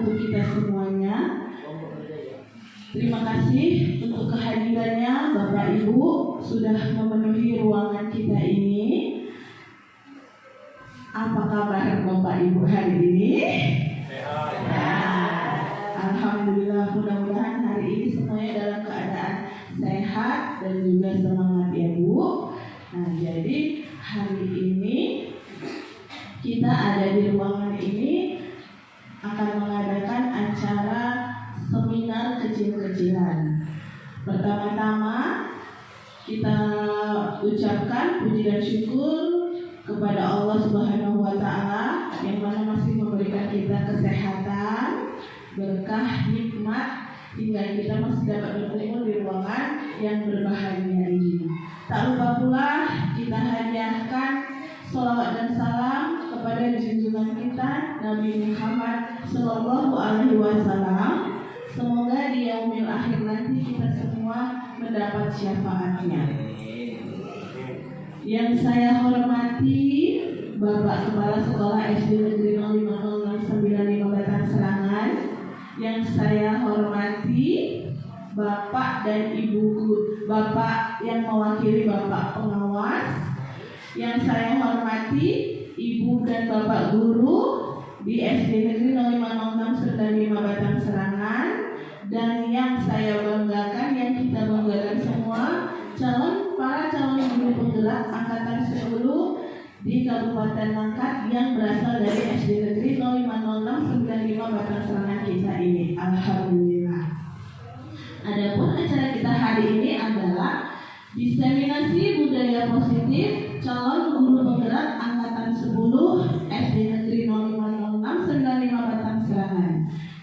untuk kita semuanya. Terima kasih untuk kehadirannya Bapak Ibu sudah memenuhi ruangan kita ini. Apa kabar Bapak Ibu hari ini? Sehat. Alhamdulillah, mudah-mudahan hari ini semuanya dalam keadaan sehat dan juga semangat ya Bu. Nah, jadi hari ini kita ada di ruangan ini akan mengadakan acara seminar kecil-kecilan. Pertama-tama kita ucapkan puji dan syukur kepada Allah Subhanahu wa Ta'ala yang mana masih memberikan kita kesehatan, berkah, nikmat hingga kita masih dapat bertemu di ruangan yang berbahagia ini. Tak lupa pula kita hadiahkan sholawat dan salam kepada junjungan kita Nabi Muhammad Sallallahu Alaihi Wasallam. Semoga di yaumil akhir nanti kita semua mendapat syafaatnya. Yang saya hormati Bapak Kepala Sekolah SD Negeri 0509 Batang Serangan. Yang saya hormati Bapak dan Ibu Bapak yang mewakili Bapak pengawas. Yang saya hormati Ibu dan Bapak guru di SD Negeri 050695 Batang Serangan. Dan yang saya banggakan, yang kita banggakan semua, para calon guru penggerak angkatan 10 di Kabupaten Langkat yang berasal dari SD Negeri 050695 Batang Serangan kita ini. Alhamdulillah. Adapun acara kita hari ini adalah diseminasi budaya positif calon guru penggerak angkatan 10 SD Negeri 050695 Batang Serangan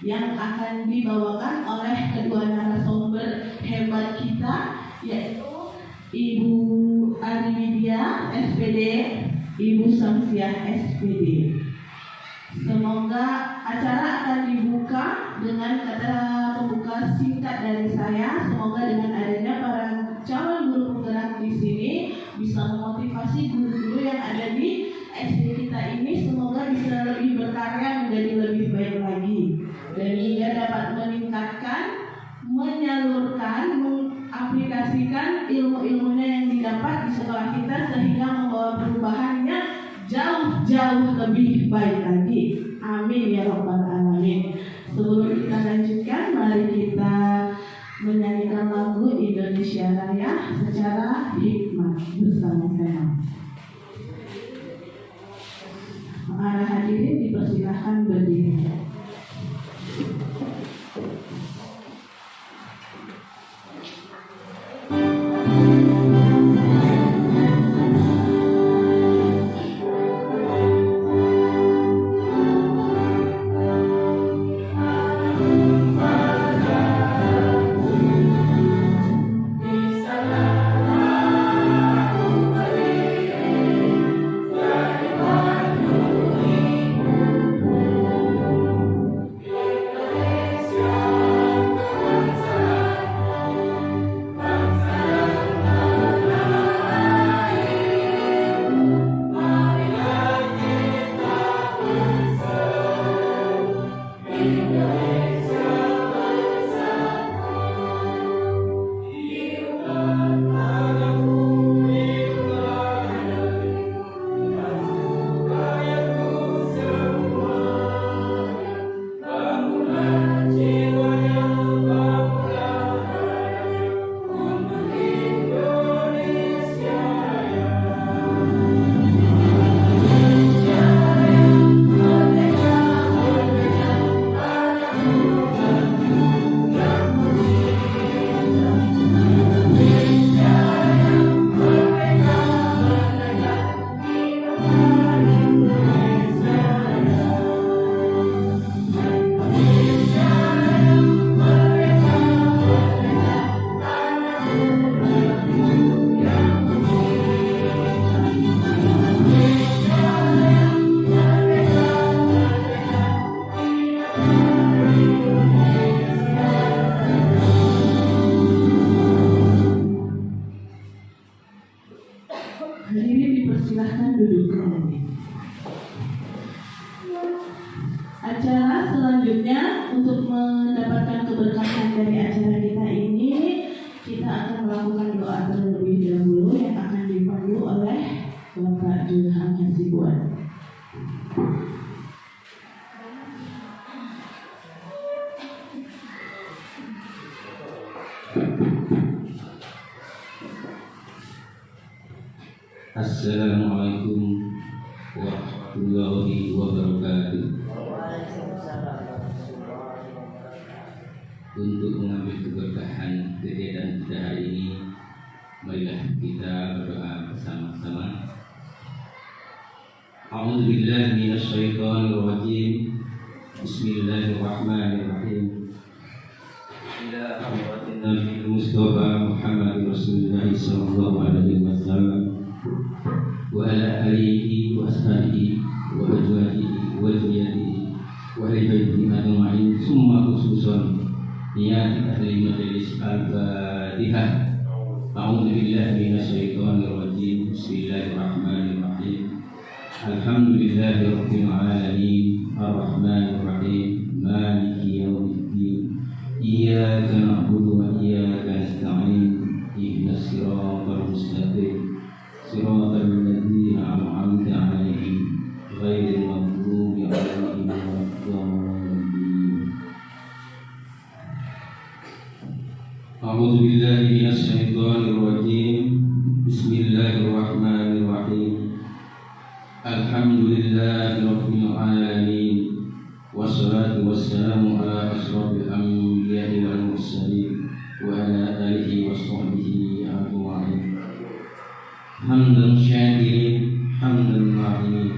yang akan dibawakan oleh kedua narasumber hebat kita, yaitu Ibu Aridia SPD, Ibu Samsiah SPD. Semoga acara akan dibuka dengan kata pembuka singkat dari saya. Semoga dengan adanya para calon guru penggerak di sini bisa memotivasi guru-guru yang ada di SD kita ini, semoga bisa lebih berkarya menjadi lebih baik lagi dan hingga dapat meningkatkan, menyalurkan, mengaplikasikan ilmu-ilmunya yang didapat di sekolah kita sehingga membawa perubahannya jauh-jauh lebih baik lagi. Amin ya rabbal alamin. Sebelum kita lanjutkan, mari kita menyanyikan lagu Indonesia Raya secara hikmat bersama-sama. Para hadirin dipersilakan berdiri. melakukan doa terlebih dahulu yang akan dipandu oleh Bapak Zulham Hasibuan. Assalamualaikum warahmatullahi wabarakatuh. Untuk mengambil keberkahan kegiatan kita hari ini, marilah kita berdoa bersama-sama. A'udzubillahi minasyaitonir rajim. Bismillahirrahmanirrahim. Ila hadratin Nabi Mustafa Muhammad Rasulullah sallallahu alaihi wasallam wa ala alihi wa ashabihi wa azwajihi wa dzurriyyatihi wa ahli baitihi ajma'in, summa khususan niyati ahli majelis al-Fatihah. A'udzu billahi minasyaitonir rajim. Bismillahirrahmanirrahim. Alhamdulillahi rabbil alamin, arrahmanir rahim, maliki yaumiddin. Iyyaka na'budu wa iyyaka nasta'in. Ihdinas siratal mustaqim. Siratal ladzina an'amta 'alaihim ghairil maghdubi 'alaihim waladdallin. A'udzu billahi minasyaitonir rajim. Bismillahirrahmanirrahim. Alhamdulillahi rabbil alamin. Wassalatu wassalamu ala asyrafil anbiya'i wal mursalin wa ala alihi washabbihi ajma'in. Hamdan syakirin, hamdan mahimin,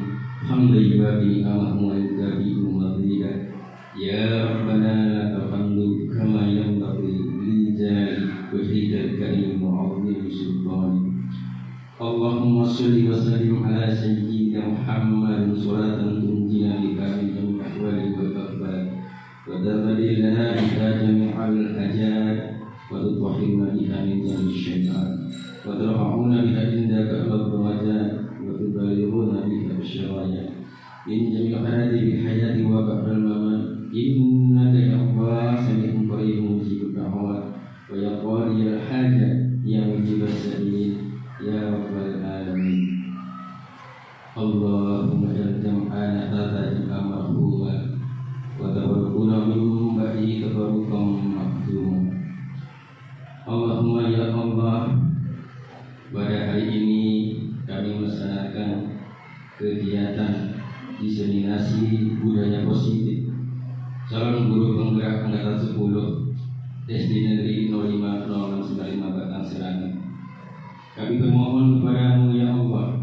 hamdan yuwafi ni'amahu wa yukafi madhidah. Ya Rabbana lakal hamdu kama yanbaghi li jalali wajhikal karim wa 'azimi sultanik. Allahumma shalli wa sallim ala sayyidina Muhammadin salatan tunjina bika min jami'il ahwali wal afat wa taqdi lana bika jami'al hajat wa tutahhirna biha min jami'isy syaitan wa tarfa'una biha indaka al-darajat wa tubalighuna biha asy-syaraya min jami'il hayati bil hayati wa ba'dal mamat. Innaka ya Allah sami'un qaribun mujibud da'wat wa ya qadiyal hajat ya mujibas sa'ilin ya rabbal alamin. Allahumma jam'ana hadza jam'an marhuma wa tawaffana min ba'di tafarruqan mahduma. Allahumma ya Allah, pada hari ini kami melaksanakan kegiatan diseminasi budaya positif calon guru penggerak angkatan 10 SD Negeri 050695 Batang Serangan. Kami bermohon kepadamu ya Allah,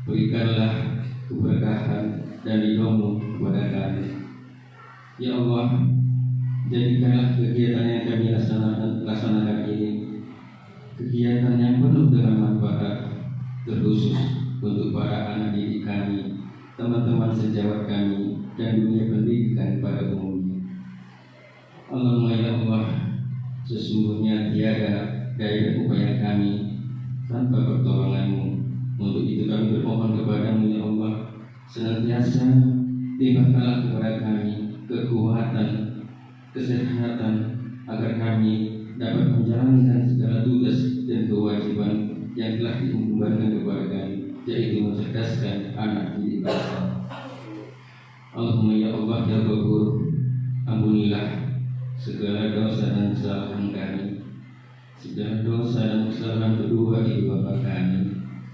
berikanlah keberkahan dan ridho-Mu kepada kami. Ya Allah, jadikanlah kegiatan yang kami laksanakan ini kegiatan yang penuh dengan manfaat, terkhusus untuk para anak didik kami, teman-teman sejawat kami, dan dunia pendidikan pada umumnya. Allahumma ya Allah, sesungguhnya tiada daya upaya kami tanpa pertolongan-Mu. Untuk itu kami bermohon kepadamu ya Allah, senantiasa timpakanlah kepada kami kekuatan, kesehatan, agar kami dapat menjalankan segala tugas dan kewajiban yang telah diembankan kepada kami, yaitu mencerdaskan anak didik bangsa. Allahumma ya Allah ya Ghafur, ampunilah segala dosa dan kesalahan kami, segala dosa dan kesalahan kedua ibu bapa kami,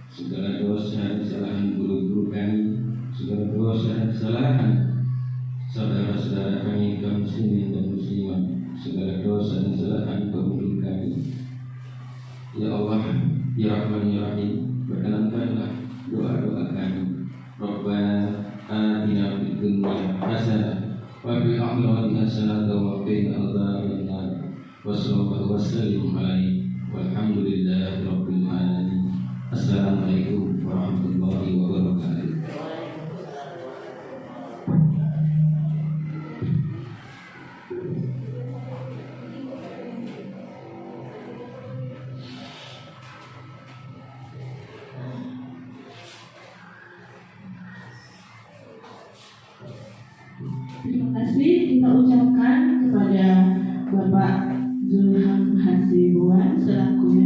segala dosa dan kesalahan guru-guru kami, segala dosa dan kesalahan saudara-saudara kami kaum muslimin dan muslimat, segala dosa dan kesalahan pemimpin kami. Ya Allah, ya Rahman ya Rahim, perkenankanlah doa-doa kami. Rabbana atina fid dunya hasanah wa fil akhirati hasanah wa qina adzabannar. Wassallallahu wasallim alaihi walhamdulillahi rabbil alamin. Assalamualaikum warahmatullahi wabarakatuh. Terima kasih kita ucapkan kepada Bapak Zulham Hasibuan selaku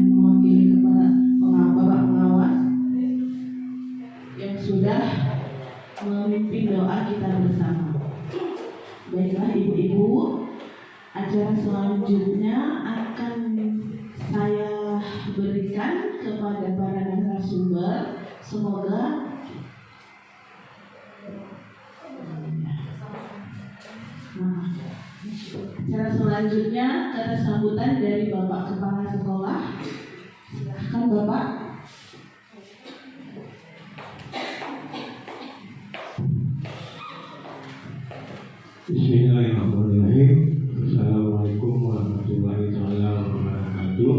berikan kepada para narasumber. Semoga acara selanjutnya ada sambutan dari Bapak Kepala Sekolah. Silahkan Bapak. Bismillahirrahmanirrahim. Assalamualaikum warahmatullahi wabarakatuh.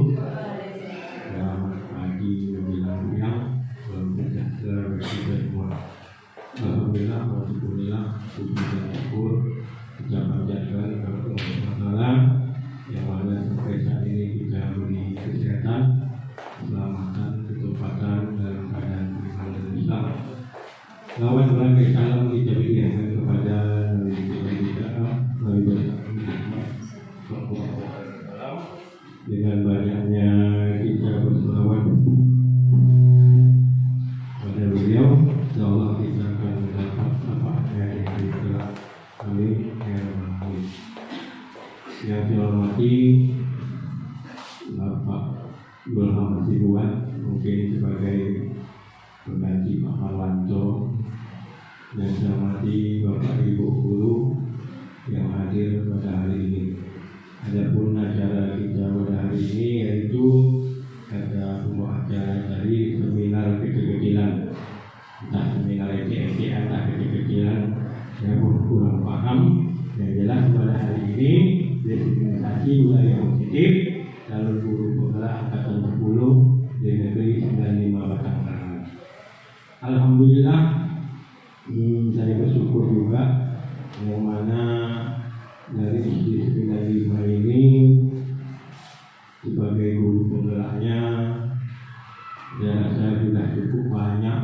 Selamat pagi menjelang siang. Salam sejahtera bagi kita semua. Alhamdulillah, alhamdulillah, puji dan syukur kita panjatkan kepada Allah Taala yang mana sampai saat ini kita beri kesehatan, keselamatan, ketepatan dalam keadaan iman dan Islam. Lawan berbagai salam kita berikan kepada dengan banyaknya kita berselawat pada beliau, insyaallah kita akan mendapat apa yang kita amin ya rabbal alamin. Yang saya hormati Bapak Ilham Hasibuan, mungkin sebagai pengganti Pak Marwanto, dan saya hormati Bapak Ibu guru yang hadir pada hari ini. Adapun acara kita pada hari ini yaitu ada sebuah acara dari seminar kecil-kecilan, entah seminar ece-ecean, entah kecil-kecilan, saya pun kurang paham. Yang jelas pada hari ini designasi wilayah positif calon guru penggerak angkatan 10 di negeri 95 Batangan. Alhamdulillah, saya bersyukur juga yang mana dari SD 95 ini sebagai guru penggeraknya saya sudah cukup banyak,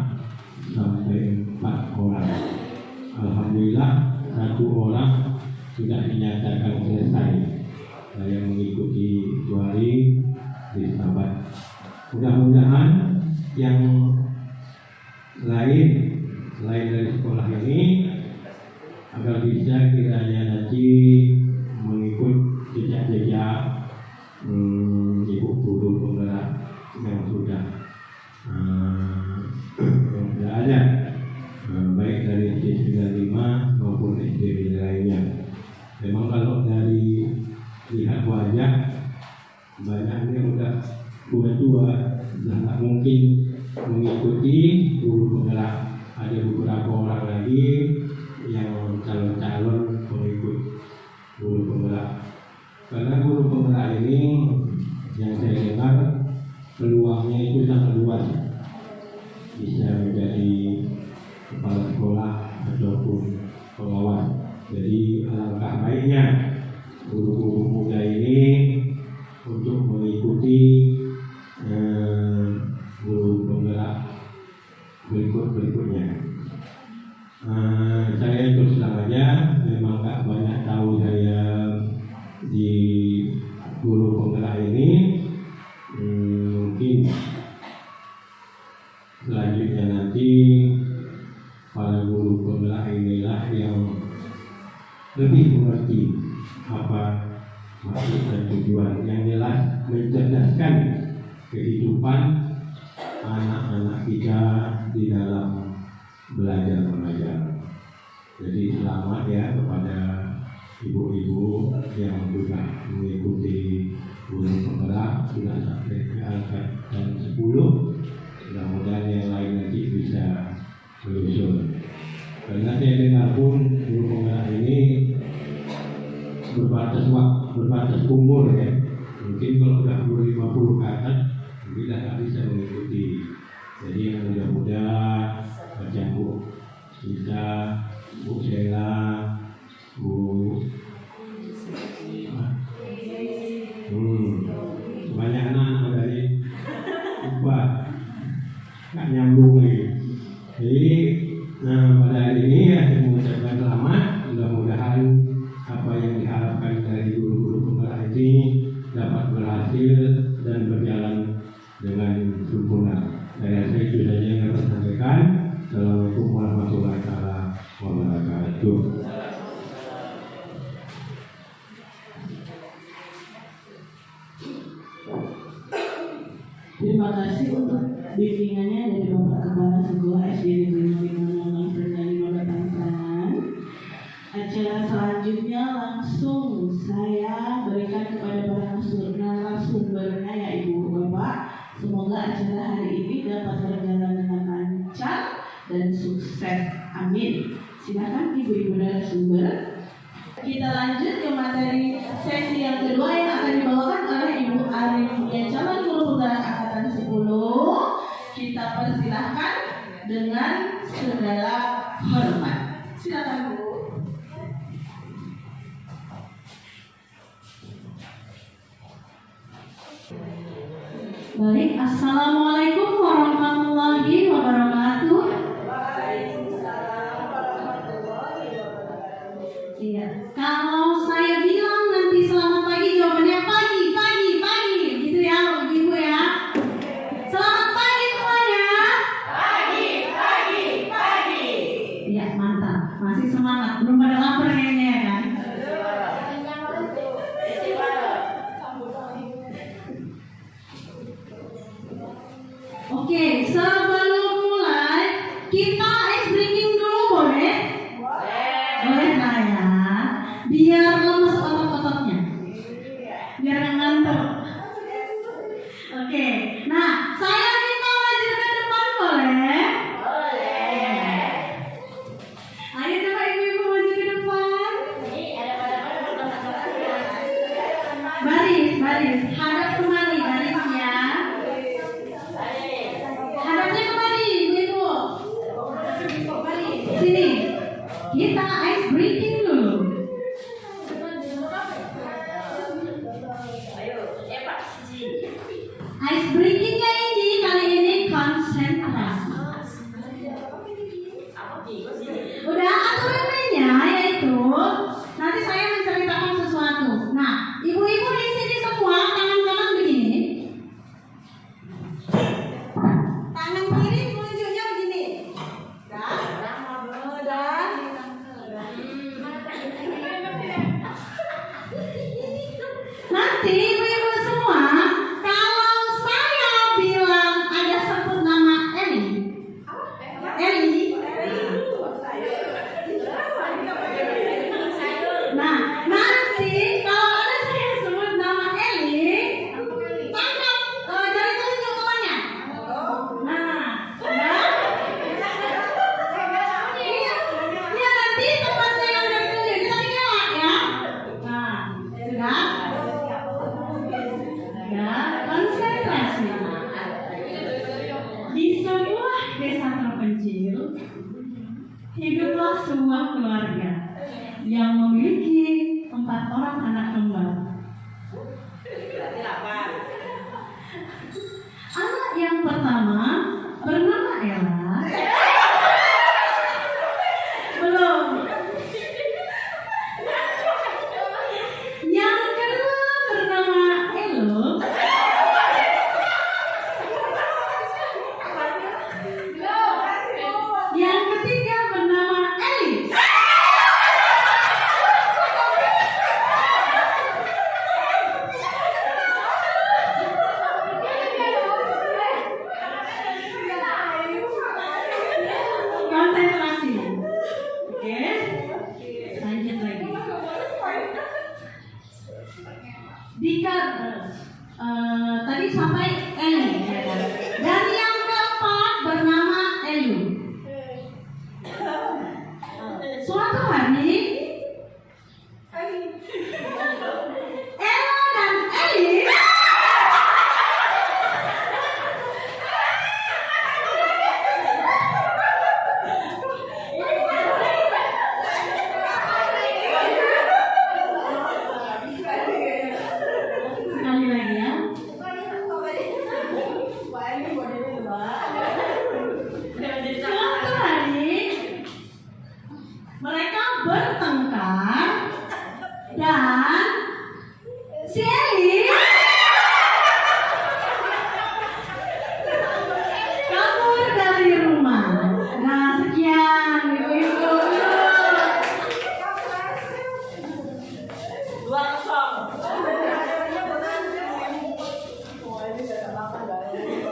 sampai 4 orang. Alhamdulillah, 1 orang sudah dinyatakan selesai. Saya mengikuti 2 hari di Sahabat. Mudah-mudahan yang lain selain dari sekolah ini agar bisa kiranya nanti mengikut jejak-jejak ibu guru penggerak yang sudah ada, baik dari SD 95 maupun SD lainnya. Memang kalau dari lihat wajah banyaknya udah tua-tua, sudah tak mungkin mengikuti guru penggerak. Ada beberapa orang lagi yang calon-calon pengikut guru penggerak. Karena guru penggerak ini yang saya dengar peluangnya itu sangat luas, bisa menjadi kepala sekolah ataupun pengawas. Jadi alangkah baiknya guru-guru muda ini untuk mengikuti guru penggerak berikutnya. Saya terus terang aja, memang gak banyak tahu saya di guru penggerak ini. Mungkin selanjutnya nanti para guru penggerak inilah yang lebih mengerti apa maksud dan tujuan. Yang jelas mencerdaskan kehidupan anak-anak kita di dalam belajar mengajar. Jadi selamat ya kepada ibu-ibu yang sudah mengikuti guru penggerak, sudah sampai ke angkatan 10. Mudah-mudahan yang lain nanti bisa menyusul. Karena saya dengar pun guru penggerak ini berbatas umur ya. Mungkin kalau sudah umur 50 ke atas tidak bisa mengikuti. Jadi yang muda-muda macam Bu Sita, Bu Sheila, Bu banyak anak dari Ubah nggak nyambung lagi. Jadi pada hari ini saya mengucapkan selamat. Mudah-mudahan apa yang diharapkan dari guru-guru penggerak ini dapat berhasil dan berjalan dengan sempurna. Saya rasa itu saja yang dapat saya sampaikan. Assalamualaikum warahmatullahi wabarakatuh. Terima kasih untuk bimbingannya dari Bapak Kepala Sekolah SD Negeri 05 Rendah Batang Serangan. Acara selanjutnya langsung saya berikan kepada para narasumbernya ya Ibu Bapak. Semoga acara hari ini dapat berjalan dengan lancar dan sukses. Amin. Silakan Ibu-ibu narasumber. Kita lanjut ke materi sesi yang kedua yang akan dibawakan oleh Ibu Arif yang calon guru penggerak angkatan 10. Kita persilahkan dengan segala hormat. Silakan Bu. Baik, Assalamualaikum warahmatullahi wabarakatuh. Iya, kalau saya bilang nanti selamat pagi, jawabannya pagi, gitu ya, Ibu ya. Selamat pagi semuanya. Pagi. Iya, mantap, masih semangat, belum pada lapar kayaknya ya kan. Oke, sebelum mulai kita ice drinking dulu boleh? Boleh lah ya, biar lemes otot-ototnya, biar nggak ngantuk. Oke, nah saya minta maju ke depan boleh? Ayo coba ibu-ibu maju ke depan. Baris, hadap kemari barisnya. Hadapnya kemari, ibu. Sini. Kita ice breaking dulu. Ice breakingnya ini kali ini konsentrasi. Udah aturan mainnya yaitu nanti saya menceritakan sesuatu. Nah, ibu-ibu di sini semua tangan kanan begini. Tangan kiri menunjuknya begini. Nanti ibu-ibu semua, kalau saya bilang ada sebut nama Eli. Nah, nanti kalau ada saya sebut nama Eli, tangkap jari telunjuk temannya. Nah, sudah. Iya, nanti teman saya yang jari telunjuk kita tinggal ya. Nah, sudah. Ya, konsentrasi. Di sebuah desa terpencil, hiduplah sebuah keluarga yang memiliki 4 orang anak kembar. Anak yang pertama bernama Ella. Belum. Yang kedua bernama Elo. Yang ketiga bernama Eli. Konsentrasi. Oke. Lanjut lagi. Tadi sampai Eli ya kan? Dan yang keempat bernama Elu. Suatu hari Ella dan Eli sekali lagi ya. Suatu hari mereka bertengkar dan si Eli kabur dari rumah. Nah, sekian ibu-ibu. 2-0.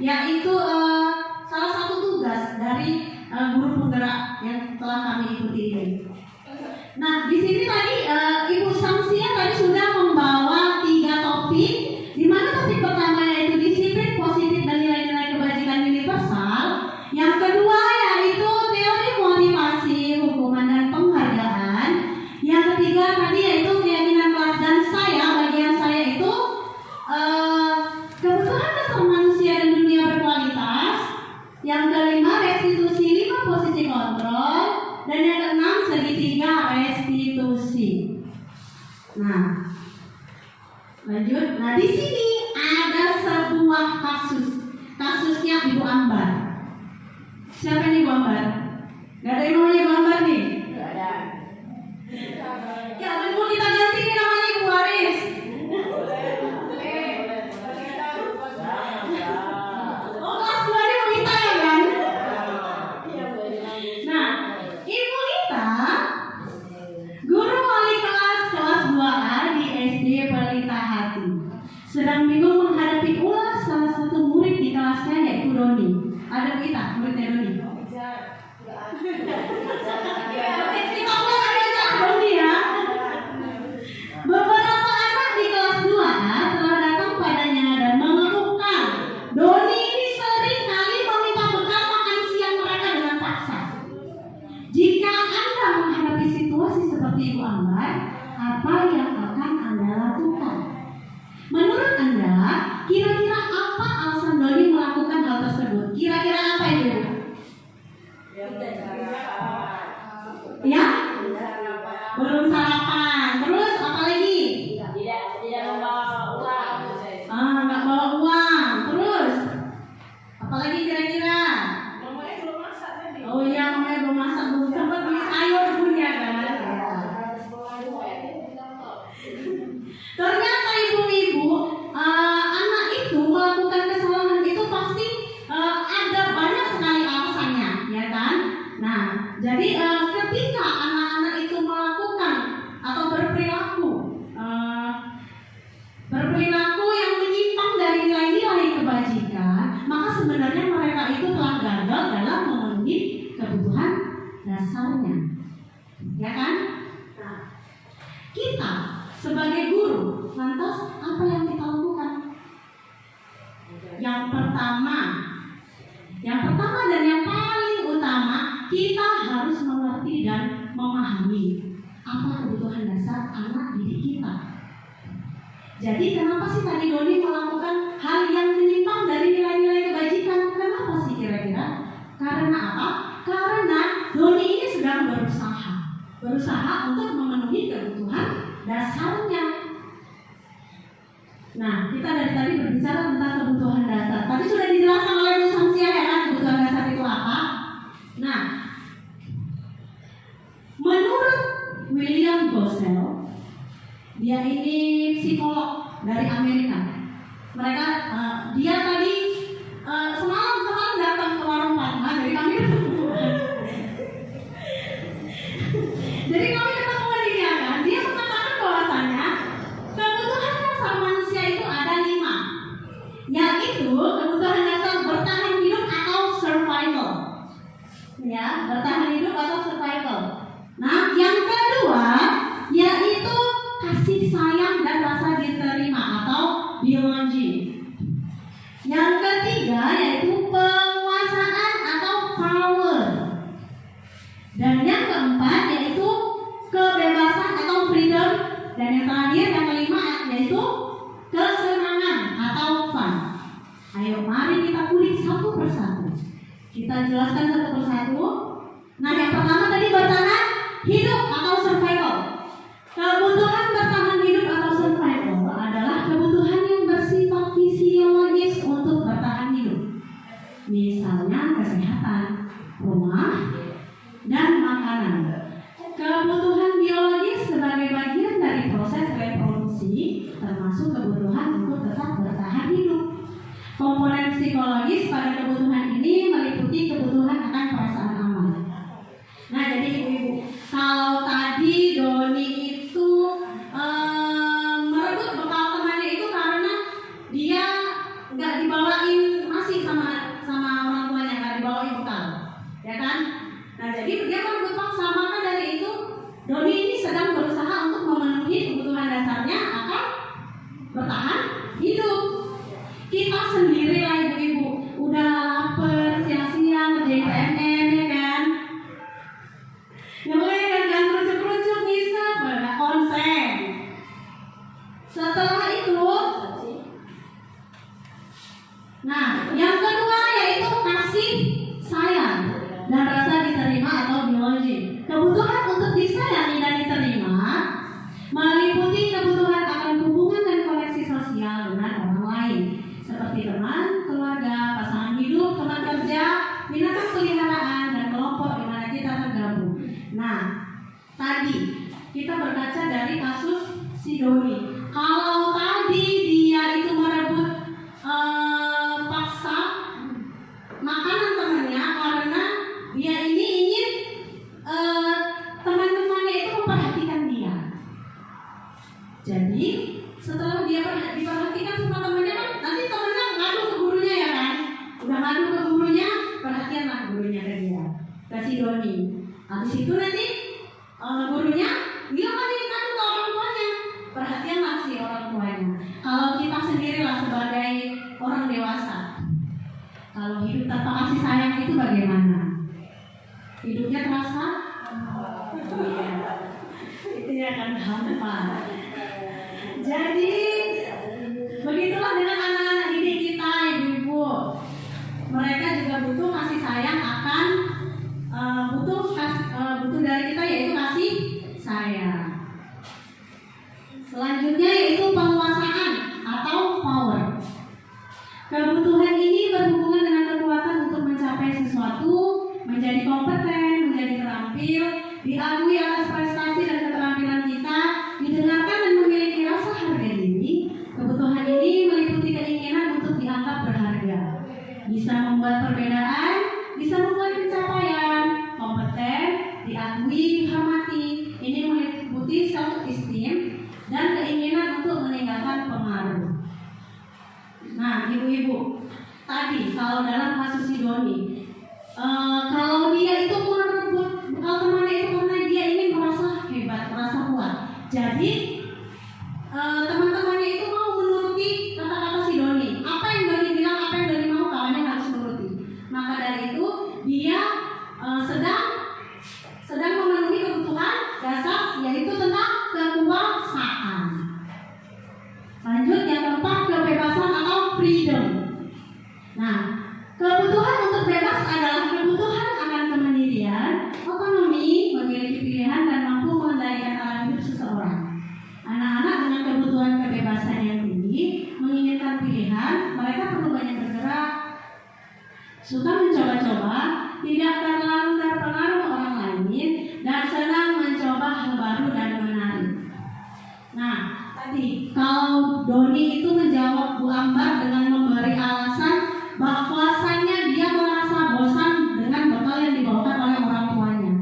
yaitu salah satu tugas dari guru penggerak yang telah kami ikuti ini. Nah, di sini tadi Ibu Samsia tadi sudah membawa 3 topik, di mana topik pertama yaitu disiplin positif dan nilai-nilai kebajikan universal. Yang kedua yaitu teori motivasi, hukuman dan penghargaan. Yang ketiga tadi yaitu keyakinan kelas dan bagian saya itu kebutuhan dasar manusia dan dunia berkualitas. Yang kelima restitusi 5 posisi kontrol. Dan yang keenam segitiga restitusi. Nah, lanjut. Nah, di sini ada sebuah kasusnya Ibu Ambar. Siapa nih Ibu Ambar? Gak ada yang namanya Ibu Ambar nih? Gak ada. Ya, mau kita ganti nih namanya Ibu Aris. Oh, kelas 2 ini mau kita ya kan? Nah, Ibu Ita, guru wali kelas 2A di SD Pelita Hati, sedang bingung menghadapi ulas salah satu murid di kelasnya yaitu Doni. Ada Bu Ita, muridnya Doni. Kita mulai aja Doni ya. Beberapa anak di kelas 2A telah datang padanya dan mengeluhkan Doni ini sering kali meminta bekal makan siang mereka dengan paksa. Jika Anda menghadapi situasi seperti Ibu Ambar, apa yang akan Anda lakukan? Menurut Anda, kira-kira apa alasan Doni melakukan hal tersebut? Kira-kira apa itu? Ya? Belum sarapan. Terus apa lagi? Tidak membawa uang. Nggak bawa uang. Terus apa lagi kira-kira? Mamanya belum masak tadi. Oh iya, mamanya belum masak, belum sempat beli sayur punya kan? Ternyata ibu-ibu, anak itu melakukan kesalahan itu pasti ada banyak sekali alasannya, ya kan? Nah, jadi ketika anak-anak itu melakukan atau berperilaku yang menyimpang dari nilai-nilai kebajikan, maka sebenarnya mereka itu telah gagal dalam memenuhi kebutuhan dasarnya, ya kan? Nah, kita sebagai guru, lantas apa yang kita lakukan? Yang pertama dan yang paling utama, kita harus mengerti dan memahami apa kebutuhan dasar anak didik kita. Jadi kenapa sih tadi Doni melakukan hal yang menyimpang dari nilai-nilai kebajikan? Kenapa sih kira-kira? Karena apa? Karena Doni ini sedang berusaha untuk memenuhi kebutuhan dasarnya. Nah, kita dari tadi berbicara tentang kebutuhan dasar. Tadi sudah dijelaskan oleh Bu Samsia ya kan, kebutuhan dasar itu apa? Nah, menurut William Gosel, dia ini psikolog dari Amerika. Dia tadi semalam datang ke warung Fatma, jadi kami ketemu dia kan. Dia mengatakan bahwasanya kebutuhan dasar manusia itu ada 5, yaitu kebutuhan dasar bertahan hidup atau survival. Ya, bertahan hidup atau survival. Nah, yang kedua yaitu kasih sayang dan rasa diterima atau belonging. Yang ketiga yaitu penguasaan atau power. Dan yang keempat yaitu kebebasan atau freedom. Dan yang terakhir, yang kelima yaitu kesenangan atau fun. Ayo mari kita kulik satu persatu. Kita jelaskan satu persatu. Nah, yang pertama tadi bertahan hidup atau survival. Kebutuhan bertahan hidup atau survival adalah kebutuhan yang bersifat fisiologis untuk bertahan hidup. Misalnya kesehatan, rumah, dan makanan. Kebutuhan biologis sebagai bagian dari proses reproduksi, termasuk kebutuhan untuk tetap bertahan hidup. Komponen psikologis pada kebutuhan ini meliputi kebutuhan akan perasaan aman. Nah, jadi ibu-ibu, kalau tadi Doni itu bertahan hidup. Kita sendiri lah ibu-ibu, udah lapar siang-siang ngerjain PMM ya kan. Namanya kan kerucuk-kerucuk bisa pada konsen. Setelah itu, nah yang kedua yaitu kasih sayang dan rasa diterima atau biologi. Kebutuhan untuk disayangi dan diterima meliputi kebutuhan akan hubungan dan koneksi sosial dengan orang lain, seperti teman, keluarga, pasangan hidup, teman kerja, binatang peliharaan, dan kelompok di mana kita tergabung. Nah, tadi kita berkaca dari kasus si Doni. Kalau tadi dia itu merebut paksa makanan temannya karena dia ini ingin teman-temannya itu memperhatikan dia. Jadi setelah dia diperhatikan sama temannya kan, nanti temannya ngadu ke gurunya ya kan. Udah ngadu ke gurunya, perhatianlah gurunya ke dia, ke si Doni. Habis itu nanti gurunya bilang lagi ngadu ke orang tuanya, perhatianlah si orang tuanya. Kalau kita sendirilah sebagai orang dewasa, kalau hidup tanpa kasih sayang itu bagaimana? Hidupnya terasa? Iya, itu ya kan hampa. Jadi begitulah dengan anak-anak didik kita, ibu-ibu. Mereka juga butuh kasih sayang akan butuh dari kita yaitu kasih sayang. Selanjutnya yaitu penguasaan atau power. Kebutuhan ini berhubungan dengan kekuatan untuk mencapai sesuatu, menjadi kompeten, menjadi terampil, diakui atas prestasi dan keterampilan kita, didengarkan dan memiliki rasa harga diri. Kebutuhan ini meliputi keinginan untuk dianggap berharga, bisa membuat perbedaan, bisa membuat pencapaian, kompeten, diakui, dihormati. Ini meliputi self-esteem dan keinginan untuk meninggalkan pengaruh. Nah, ibu-ibu, tadi kalau dalam kasus si Doni, kalau dia itu merebut bekal temannya itu karena dia ingin merasa hebat, merasa kuat. Jadi teman-temannya itu mau menuruti kata-kata si Doni. Apa yang Doni bilang, apa yang Doni mau, kawannya harus menuruti. Maka dari itu dia sedang memenuhi kebutuhan dasar, yaitu tentang kekuasaan. Lanjut yang keempat, kebebasan atau freedom. Nah, kebutuhan untuk bebas adalah kebutuhan akan kemandirian, otonomi, memiliki pilihan dan mampu mengendalikan arah hidup seseorang. Anak-anak dengan kebutuhan kebebasan yang tinggi menginginkan pilihan, mereka perlu banyak bergerak, suka mencoba-coba, tidak terlalu terpengaruh orang lain, dan senang mencoba hal baru dan menarik. Nah, tadi kalau Doni itu menjawab Bu Ambar dengan memberi alasan bahwasanya dia merasa bosan dengan bekal yang dibawakan oleh orang tuanya.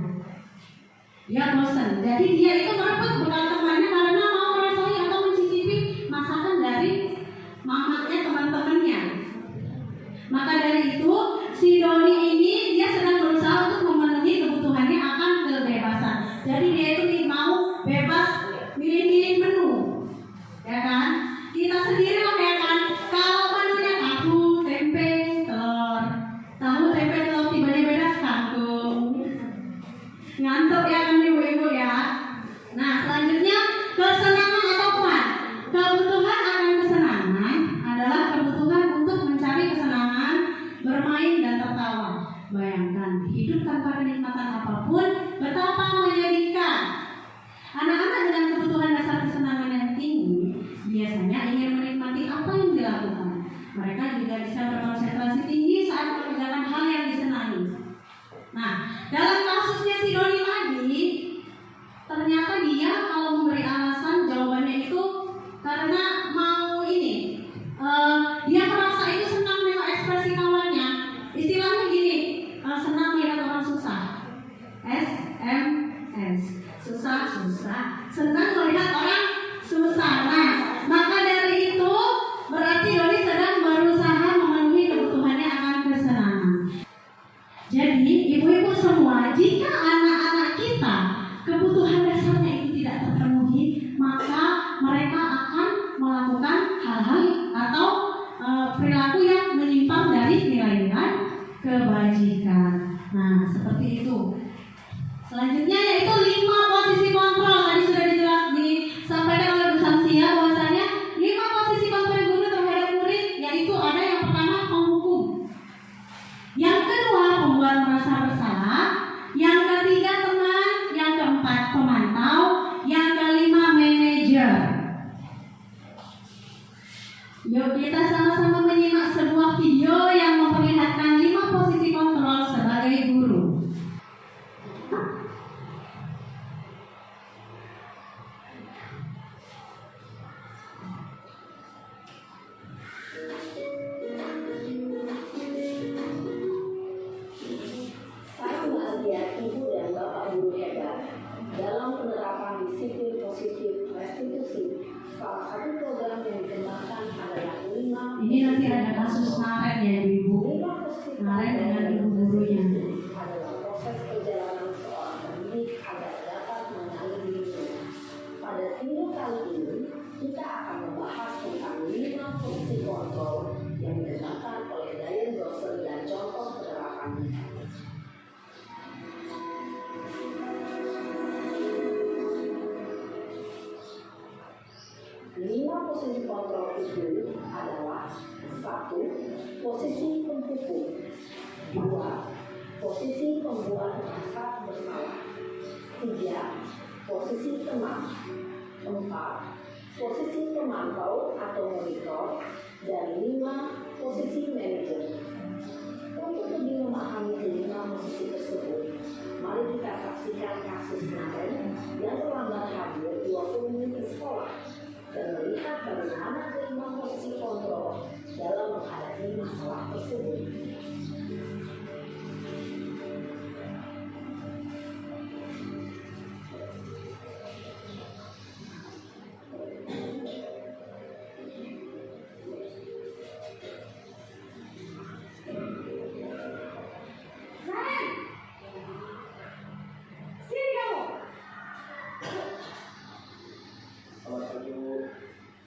Dia bosan, jadi dia itu merebut bekal temannya karena mau merasai atau mencicipi masakan dari mamanya teman-temannya. Maka dari itu si Doni ini dia sedang berusaha untuk memenuhi kebutuhannya akan kebebasan. Jadi dia itu mau bebas milih-milih menu, ya kan? Kita sendiri lah ya kan. Kalau menunya tahu, tempe, telur, tahu, tempe, telur tiba-tiba beda kangkung. Ngantuk ya kan ibu-ibu ya. Nah selanjutnya kesenangan atau fun. Kebutuhan akan kesenangan adalah kebutuhan untuk mencari kesenangan, bermain dan tertawa. Bayangkan hidup tanpa kenikmatan apapun betapa menyedihkan. Anak-anak dengan kebutuhan dasar kesenangan yang tinggi biasanya ingin menikmati apa yang dilakukan. Mereka juga bisa berkonsentrasi tinggi saat mengerjakan hal yang disenangi. Nah, dalam kasusnya si Doni tadi, ternyata dia kalau memberi alasan jawabannya itu karena mau ini, dia merasa itu senang dengan ekspresi kawannya. Istilahnya gini, senang melihat orang susah. SMS, susah, senang melihat orang susah. Nah, maka dari itu berarti Doni sedang berusaha memenuhi Selanjutnya yaitu 5 posisi kontrol. Tadi sudah disampaikan oleh Bu Samsia bahwasanya 5 posisi kontrol guru terhadap murid, yaitu ada yang pertama penghukum, yang kedua pembuat merasa bersalah, yang ketiga teman, yang keempat pemantau, yang kelima manajer. Yuk kita sama-sama menyimak sebuah video yang memperlihatkan 5 posisi kontrol sebagai guru. Saya melihat Ibu dan Bapak guru hebat dalam penerapan disiplin positif restitusi. Salah satu program yang dikembangkan adalah 5 Ini nanti ada kasus kemarin ya Ibu. Kemarin dengan ibu gurunya. adalah proses perjalanan seorang pendidik agar dapat mengenali dirinya. Pada video kali ini, kita akan membahas tentang 5 fungsi kontrol yang dikembangkan oleh Diane Dawson dan contoh penerapannya. 5 posisi kontrol itu adalah 1. Posisi penghukum, 2. Posisi pembuat merasa bersalah, 3. Posisi teman, 4. Posisi pemantau atau monitor, dan 5. Posisi manajer. Untuk lebih memahami kelima posisi tersebut, mari kita saksikan kasus Naren yang terlambat hadir 20 menit di sekolah dan melihat bagaimana kelima posisi kontrol dalam menghadapi masalah tersebut.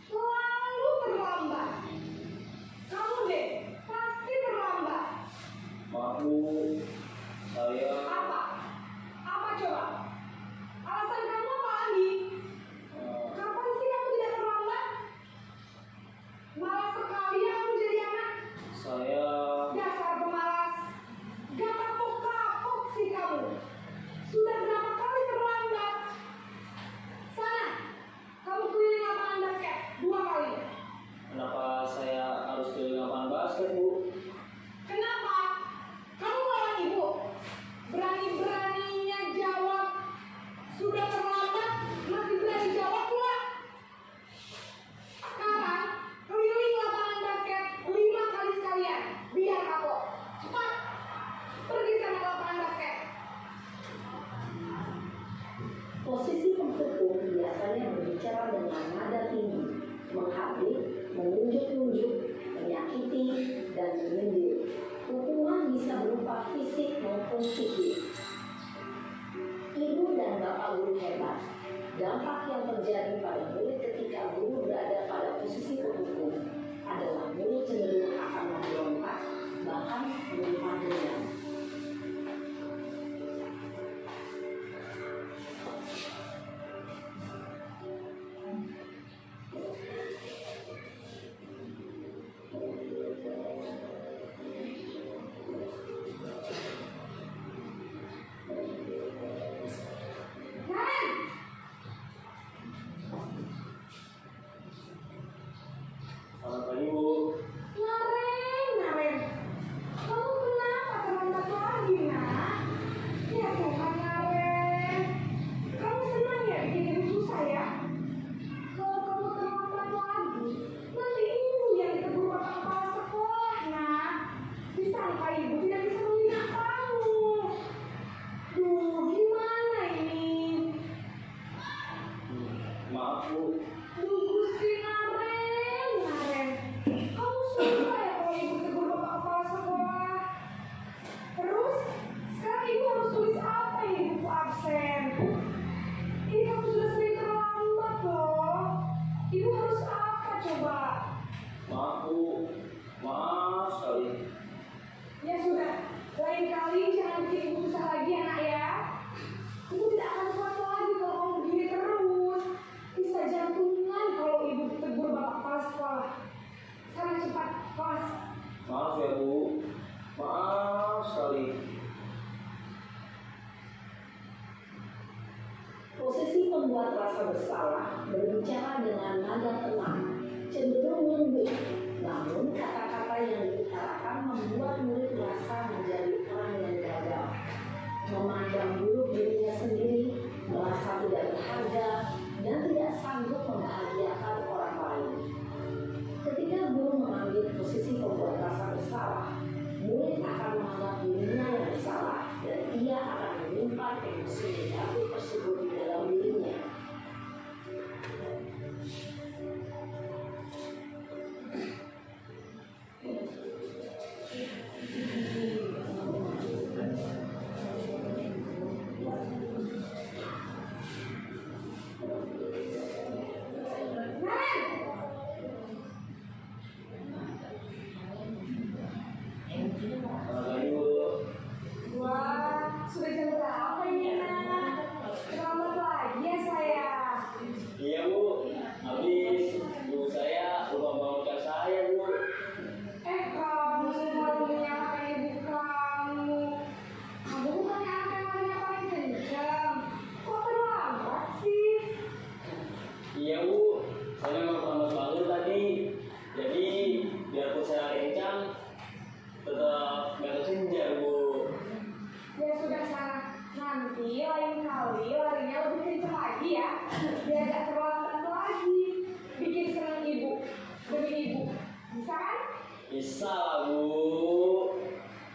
Selalu terlambat. Kamu deh, pasti terlambat. Maaf Bu, saya Apa? Apa coba? Alasan kamu apa lagi? Kapan sih kamu tidak terlambat? Malas sekali ya kamu jadi anak. saya Dasar pemalas. Gak kapok-kapok sih kamu. Sudah berapa kali terlambat? Sana, kamu keliling lapangan basket 2 kali. kenapa saya harus keliling lapangan basket Bu? Kenapa? Kamu lawan ibu. Berani-beraninya jawab. Sudah terlambat, masih berani jawab pula. Sekarang, keliling lapangan basket 5 kali sekalian. Biar kapok. Cepat. Pergi sana ke lapangan basket. Posisi penghukum biasanya berbicara dengan nada tinggi, menghardik, menunjuk-nunjuk, menyakiti, dan menyindir. Hukuman bisa berupa fisik maupun psikis. Ibu dan Bapak guru hebat, dampak yang terjadi pada murid ketika guru berada pada posisi penghukum adalah murid cenderung akan memberontak, bahkan menyimpan dendam. Naren! Selamat pagi Bu. Naren. Kamu kenapa terlambat lagi, nak? Ya Tuhan, Naren. Kamu senang ya bikin ibu susah ya? Kalau kamu terlambat lagi, nanti ibu yang ditegur bapak kepala sekolah, nak. Disangka ibu tidak bisa menghina kamu. Duh, gimana ini? Maaf Bu, Duh, Gusti Naren. pembuat rasa bersalah berbicara dengan nada tenang, cenderung lembut. Namun kata-kata yang diutarakan membuat murid merasa menjadi orang yang gagal, memandang buruk dirinya sendiri, merasa tidak berharga, dan tidak sanggup membahagiakan orang lain. Ketika guru mengambil posisi pembuat rasa bersalah, murid akan menganggap dirinya yang bersalah dan ia akan menyimpan emosi negatif tersebut di dalam dirinya. Wah, sudah jam berapa ini, Nak? Selamat pagi ya, saya. Iya Bu, habis ibu saya lupa bangunkan saya Bu. Kamu baru menyalakan ibu kamu. Kamu bukan anak yang namanya paling kencang. Kok terlambat sih? Iya Bu, saya memang terlambat bangun tadi. Jadi biarpun saya kencang, tetap nggak kesenja Bu. Ya sudah sana. Nanti lain kali larinya lebih kencang lagi ya. Biar gak terlambat lagi. Bikin senang ibu. Demi ibu. Bisa kan? Bisa lah Bu.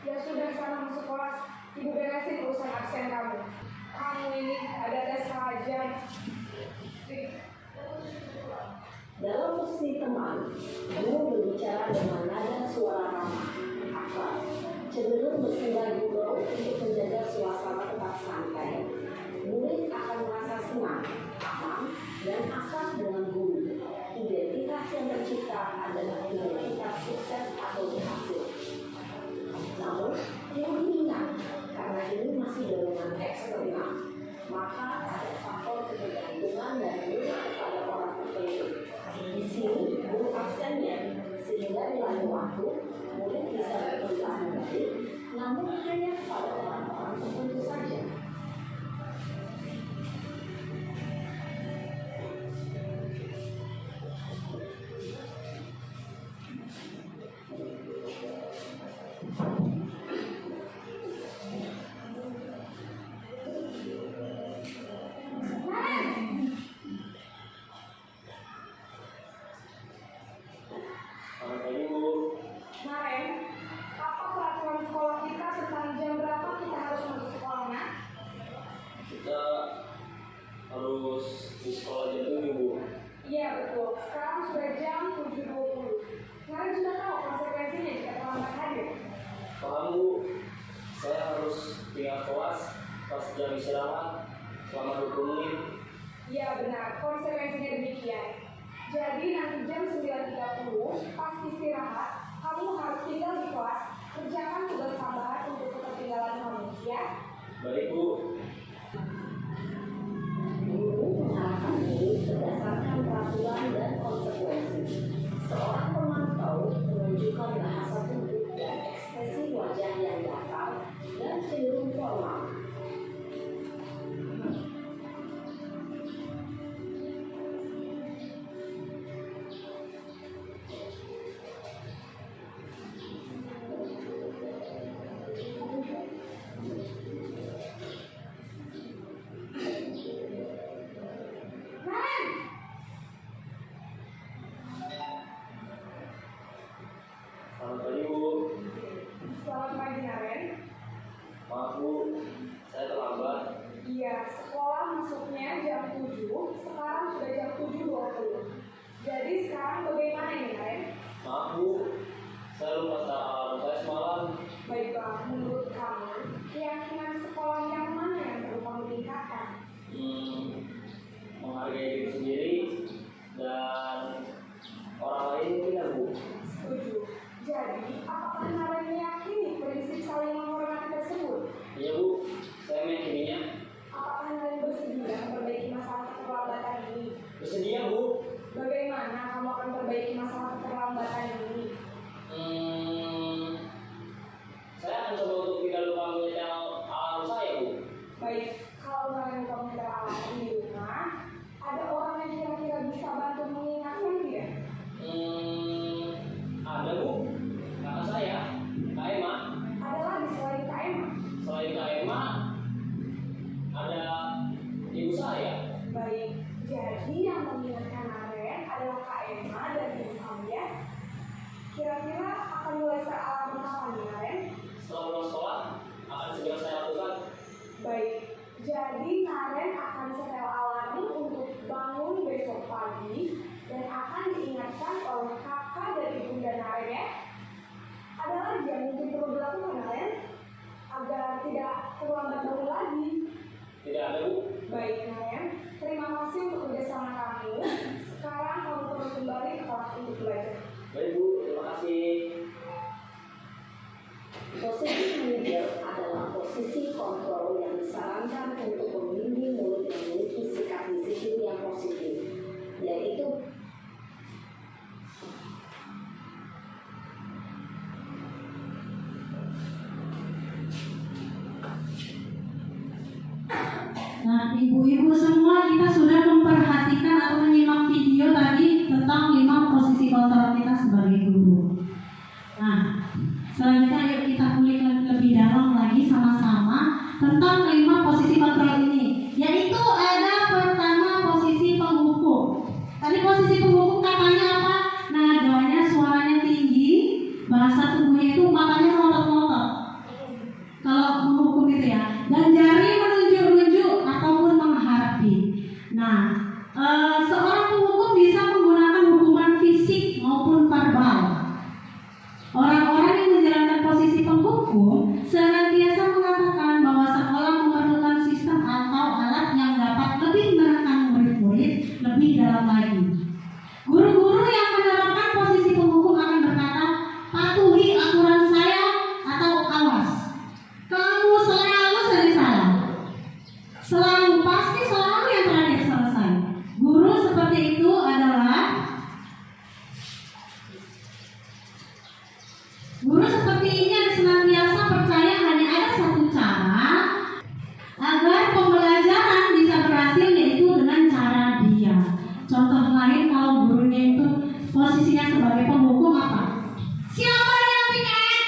Ya sudah sana masuk kelas. Ibu beresin urusan absen kamu. Kamu ini ada-ada saja. Dalam posisi teman, guru berbicara dengan nada suara ramah, akrab, cenderung bersenda gurau untuk menjaga suasana tetap santai. Murid akan merasa senang, aman, dan akrab dengan guru. Identitas yang tercipta adalah identitas sukses atau berhasil. Namun, yang diingat, karena ini masih dorongan eksternal, maka ada faktor ketergantungan dan murid kepada orang tertentu. Di sini, guru absennya, sehingga di lain waktu, murid bisa berperilaku baik, namun hanya kepada orang-orang tertentu saja. Selamat pagi Bu. Naren, apa peraturan sekolah kita tentang jam berapa kita harus masuk sekolahnya? Kita harus di sekolah jam 7 Bu. Iya betul, sekarang sudah jam 7.20. Naren sudah tahu konsekuensinya jika terlambat hadir. Paham Bu, saya harus tinggal kelas pas jam istirahat selama 20 menit. Iya benar, konsekuensinya demikian. Jadi nanti jam 9.30 pas istirahat, kamu harus tinggal di kelas, kerjakan tugas tambahan untuk ketertinggalan kamu, ya? Baik Bu. Guru mengarahkan murid berdasarkan peraturan dan konsekuensi. Seorang pemantau menunjukkan bahasa tubuh dan ekspresi wajah yang datar dan cenderung formal. Naren! Selamat pagi Bu. Selamat pagi Naren. Maaf Bu, saya terlambat. Iya, sekolah masuknya jam 7, sekarang sudah jam 7.20. Jadi sekarang bagaimana ini Naren? Maaf Bu, saya lupa alarm saya semalam. Baiklah, menurut kamu, keyakinan sekolah yang mana yang perlu kamu tingkatkan? Menghargai diri sendiri dan orang lain tidak Bu. Setuju. Jadi, apakah Naren meyakini prinsip saling menghormati tersebut? Iya Bu, saya meyakininya. Apakah Naren bersedia memperbaiki masalah keterlambatan ini? Bersedia Bu. Bagaimana kamu akan memperbaiki masalah keterlambatan ini? Kira-kira akan mulai sealarm kapan nih, Naren? Setelah pulang sekolah, akan segera saya lakukan. Baik, jadi Naren akan setel alarm untuk bangun besok pagi dan akan diingatkan oleh kakak dan ibunda Naren ya. Ada lagi yang mungkin perlu dilakukan Naren agar tidak terlambat bangun lagi. Tidak ada, Bu. Baik Naren, terima kasih untuk kerjasama kamu. Sekarang kamu perlu kembali ke kelas untuk belajar. Baik, Bu. Terima kasih. Posisi manajer adalah posisi kontrol yang disarankan untuk membimbing murid yang memiliki sikap disiplin yang positif, yaitu Nah, ibu-ibu semua, kita sudah memperhatikan atau menyimak video tadi tentang 5 posisi kontrol kita sebagai guru. Nah, selanjutnya yuk kita kulik lebih dalam lagi sama-sama tentang 5 posisi kontrol ini. Yaitu ada pertama posisi penghukum. Tadi posisi penghukum katanya apa? Nadanya, suaranya tinggi, bahasa tubuhnya itu matanya melotot-melotot. Kalau menghukum itu ya, dan jari menunjuk-nunjuk ataupun menghardik. Nah, seorang penghukum bisa menggunakan hukuman fisik maupun verbal. Orang-orang yang menjalankan posisi penghukum senantiasa mengatakan bahwa sekolah memerlukan sistem atau alat yang dapat lebih menekan murid-murid lebih dalam lagi. Guru-guru yang menerapkan posisi penghukum akan berkata, patuhi aturan saya atau awas. Kamu selalu saja salah. Selalu, pasti selalu yang terakhir selesai. Guru seperti itu adalah guru seperti ini senantiasa percaya hanya ada satu cara agar pembelajaran bisa berhasil, yaitu dengan cara dia. Contoh lain kalau gurunya itu posisinya sebagai penghukum apa? Siapa yang piket?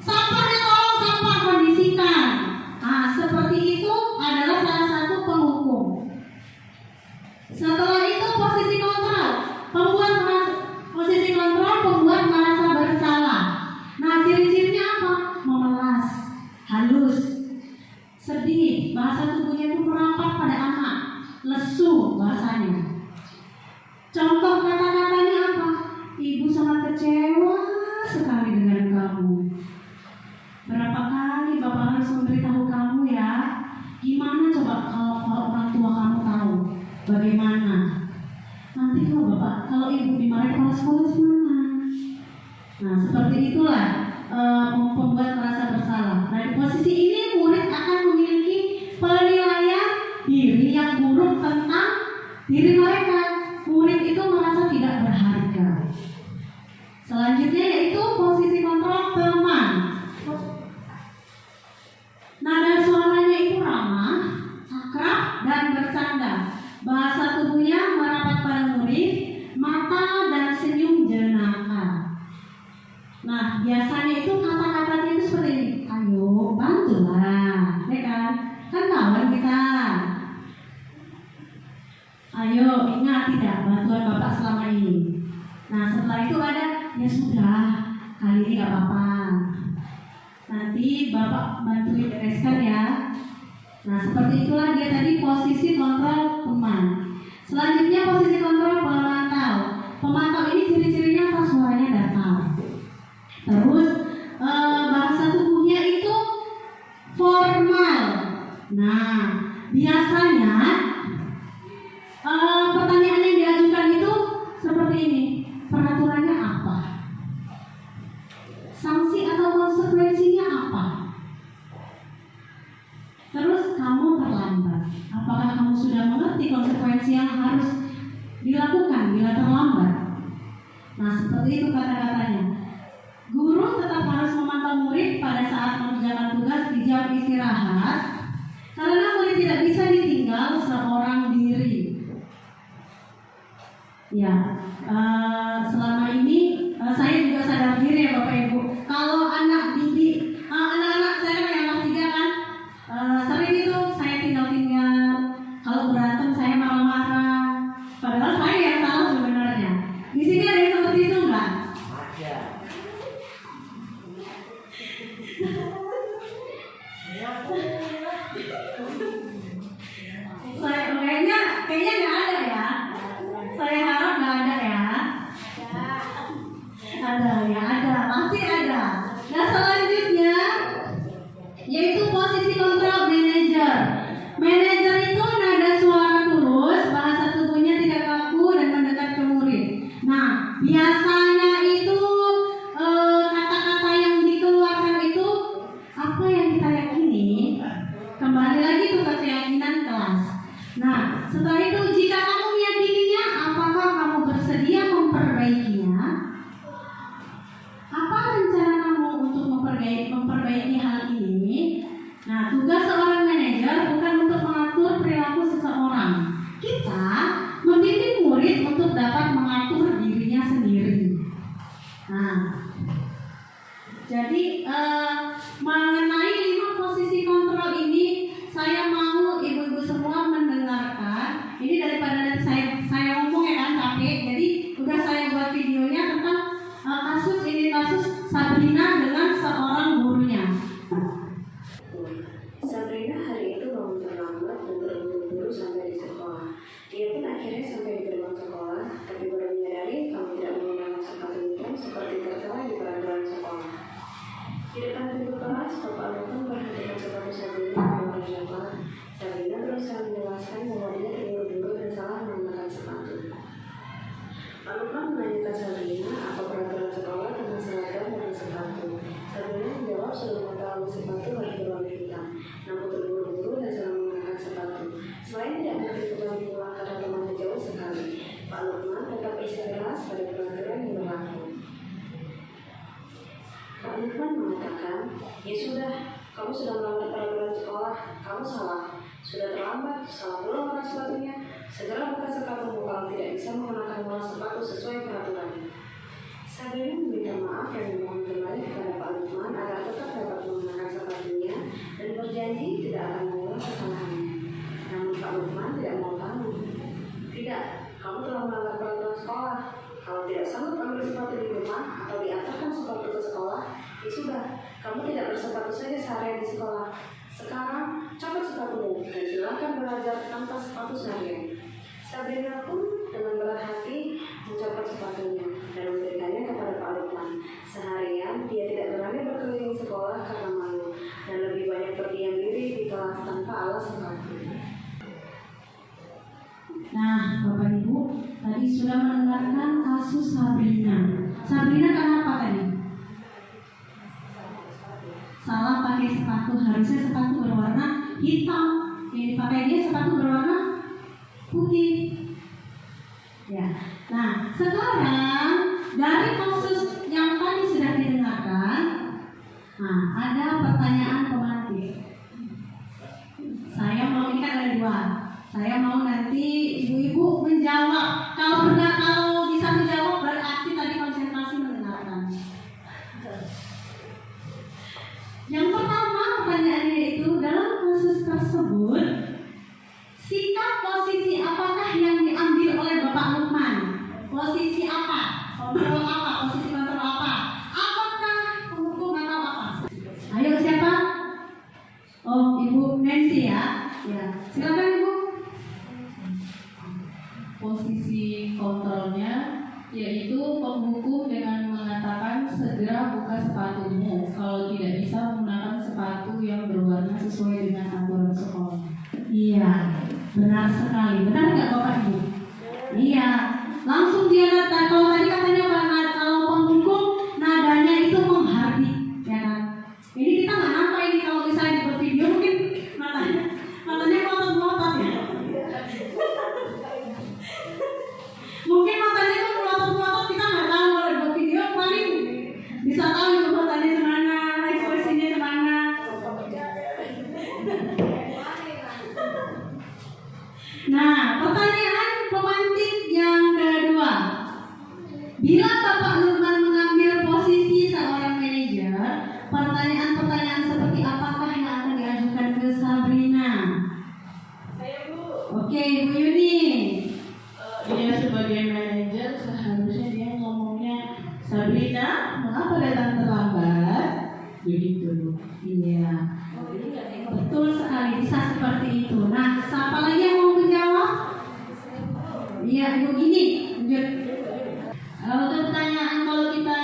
Sampahnya tolong sampah kondisikan. Nah, seperti itu adalah salah satu penghukum. Setelah itu posisi kontrol, posisi kontrol pembuat merasa bersalah. Nah, ciri-cirinya apa? Memelas, halus, sedih, bahasa tubuhnya itu merapat pada anak, lesu bahasanya. Contoh kata-katanya apa? Ibu sangat kecewa sekali dengan kamu. Berapa kali Bapak harus memberitahu kamu ya? Gimana coba kalau orang tua kamu tahu? Bagaimana? Nanti kalau ibu dimarahin kepala sekolah gimana? Nah, seperti itulah membuat merasa bersalah. Nah, di posisi ini murid akan memiliki penilaian diri yang buruk tentang diri mereka. Murid itu merasa tidak berharga. Selanjutnya yaitu posisi kontrol teman. Nada suaranya itu ramah, akrab, dan bercanda. Bahasa tubuhnya merapat pada murid, mata dan senyum jenaka. Nah, biasanya itu kata-katanya itu seperti ini. Ayo, bantulah, ya kan? Kan kawan kita. Ayo, ingat tidak bantuan Bapak selama ini. Nah, setelah itu ada, ya sudah, kali ini gak apa-apa. Nanti Bapak bantuin bereskan ya. Nah, seperti itulah dia tadi posisi kontrol teman. Selanjutnya posisi kontrol pemantau. Pemantau ini ciri-cirinya apa? Suaranya datar. Terus bahasa tubuhnya itu formal. Nah, biasanya pertanyaan yang diajukan itu seperti ini. Peraturannya apa? Sanksi atau konsekuensinya apa? Terus kamu terlambat. Apakah kamu sudah mengerti konsekuensi yang harus dilakukan bila terlambat? Nah, seperti itu kata-katanya. Guru tetap harus memantau murid pada saat mengerjakan tugas di jam istirahat, karena murid tidak bisa ditinggal seorang diri. Ya, selama ini saya juga sadar diri ya Bapak Ibu. Kalau anak didik, anak-anak saya kan yang kelas 3 kan, sering itu saya tinggal-tinggal. Kalau berantem saya marah-marah. Padahal saya yang salah sebenarnya. Di sini ada yang seperti itu enggak? Ada. Ada ya, ada, pasti ada. Nah selanjutnya yaitu posisi kontrol manajer. Manajer itu nada suara tulus, bahasa tubuhnya tidak kaku dan mendekat ke murid. Nah biasanya itu kata-kata yang dikeluarkan itu apa yang kita yakini, kembali lagi tuh ke keyakinan kelas. Nah setelah itu jika kamu meyakininya, apakah kamu bersedia memperbaikinya? Apa rencana kamu untuk memperbaiki hal ini? Nah, tugas seorang manajer bukan untuk mengatur perilaku seseorang. Kita membimbing murid untuk dapat mengatur dirinya sendiri. Nah, jadi mengenai 5 posisi kontrol ini, saya mau ibu-ibu semua mendengarkan. Ini daripada nanti saya ngomong ya kan capek. Jadi udah saya buat videonya tentang kasus Sabrina dengan seorang gurunya. Sabrina hari itu bangun terlambat dan terburu-buru sampai di sekolah. Dia pun akhirnya sampai di gerbang sekolah, tapi baru menyadari kamu tidak menggunakan sepatu hitam seperti tertera di peraturan sekolah. Di depan pintu kelas, Bapak Lukman perhatikan sepatu Sabrina yang warna coklat. Sabrina berusaha menjelaskan bahwa dia terburu-buru dan salah menggunakan sepatu. Pak Lukman menanyakan Sabrina apa peraturan sekolah tentang seragam dan sepatu. Sabrina menjawab sudah mengetahui sepatu harus berwarna hitam, namun terburu-buru dan salah menggunakan sepatu. Selain tidak mungkin kembali pulang karena temannya jauh sekali, Pak Lukman tetap bersikeras pada peraturan yang berlaku. Pak Lukman mengatakan, ya sudah, kamu sudah melanggar peraturan sekolah, kamu salah. Sudah terlambat, salah pula warna sepatunya. Segera buka sepatumu kalau tidak bisa menggunakan warna sepatu sesuai peraturan. Sabrina meminta maaf dan memohon kembali kepada Pak Lukman agar tetap dapat menggunakan sepatunya dan berjanji tidak akan mengulang kesalahannya. Namun Pak Lukman tidak mau tahu. Tidak, kamu telah melanggar peraturan sekolah. Kalau tidak sanggup ambil sepatu di rumah atau diantarkan sepatu ke sekolah, ya sudah, kamu tidak bersepatu saja seharian di sekolah. Sekarang, copot sepatumu dan silakan belajar tanpa sepatu seharian. Sabrina pun dengan berat hati mencopot sepatunya dan memberikannya kepada Pak Lukman. Seharian, dia tidak berani berkeliling sekolah karena malu dan lebih banyak berdiam diri di kelas tanpa alas sepatu. Nah, Bapak Ibu, tadi sudah mendengarkan kasus Sabrina. Sabrina kenapa tadi? Salah pakai sepatu, harusnya sepatu berwarna hitam. Yang dipakai dia sepatu berwarna putih. Ya. Nah, sekarang dari kasus yang tadi sudah didengarkan, nah, ada pertanyaan pemantik. Saya mau ini kan ada 2. Saya mau nanti ibu-ibu menjawab. Kalau bisa menjawab berarti tadi konsentrasi mendengarkan. Yang pertama pertanyaannya itu, dalam kasus tersebut sikap posisi apakah yang diambil oleh Bapak Lukman? Posisi apa? Kontrol apa? Posisi kontrol apa? Apakah penghukum atau apa? Ayo siapa? Oh, Ibu Nancy ya. Ya, silakan Ibu. Posisi kontrolnya yaitu penghukum dengan mengatakan segera buka sepatumu kalau tidak bisa menggunakan sepatu yang berwarna sesuai dengan aturan sekolah. Iya, benar sekali. Benar nggak Bapak Ibu? Iya, langsung dia kata, kalau tadi katanya kalau penghukum nadanya itu menghardik, ya kan? Ini kita nggak nampak ini kalau misalnya dibuat video mungkin matanya melotot-melotot ya. Mungkin matanya itu melotot-melotot, kita nggak tahu kalau dibuat video paling bisa tahu itu matanya kemana, ekspresinya kemana. Nah, pertanyaan pemantik yang kedua. Bila Bapak Lukman mengambil posisi seorang manajer, pertanyaan-pertanyaan seperti apakah yang akan diajukan ke Sabrina? Oke, Bu Yuni. Dia sebagai manajer seharusnya dia ngomongnya, Sabrina, mengapa datang terlambat? Begitu. Iya, betul sekali, bisa seperti itu. Nah, siapa lagi yang mau menjawab? Iya, Ibu gini. Lanjut. Untuk pertanyaan kalau kita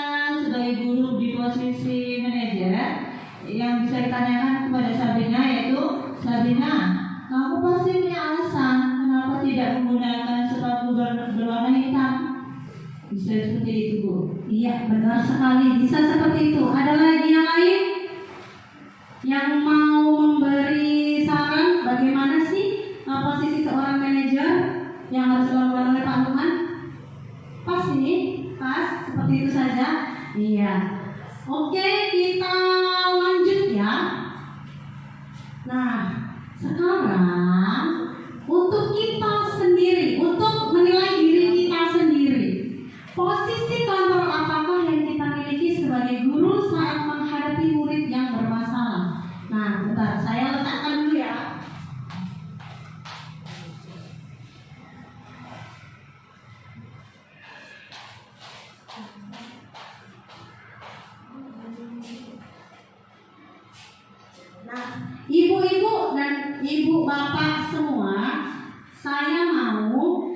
Fazlina, kamu pasti punya alasan kenapa tidak menggunakan sepatu berwarna hitam. Bisa seperti itu, Bu. Iya, benar sekali. Bisa seperti itu. Ada lagi yang lain yang mau memberi saran bagaimana sih posisi seorang manajer yang harus dilakukan oleh Pak Lukman? Pas ini, pas seperti itu saja. Iya. Oke, kita lanjut ya. Nah, sekarang untuk kita sendiri, untuk menilai diri kita sendiri, posisi kontrol apakah yang kita miliki sebagai guru saat menghadapi murid yang bermasalah? Nah, bentar, saya letakkan dulu ya. Nah, ibu-ibu dan ibu bapak semua, saya mau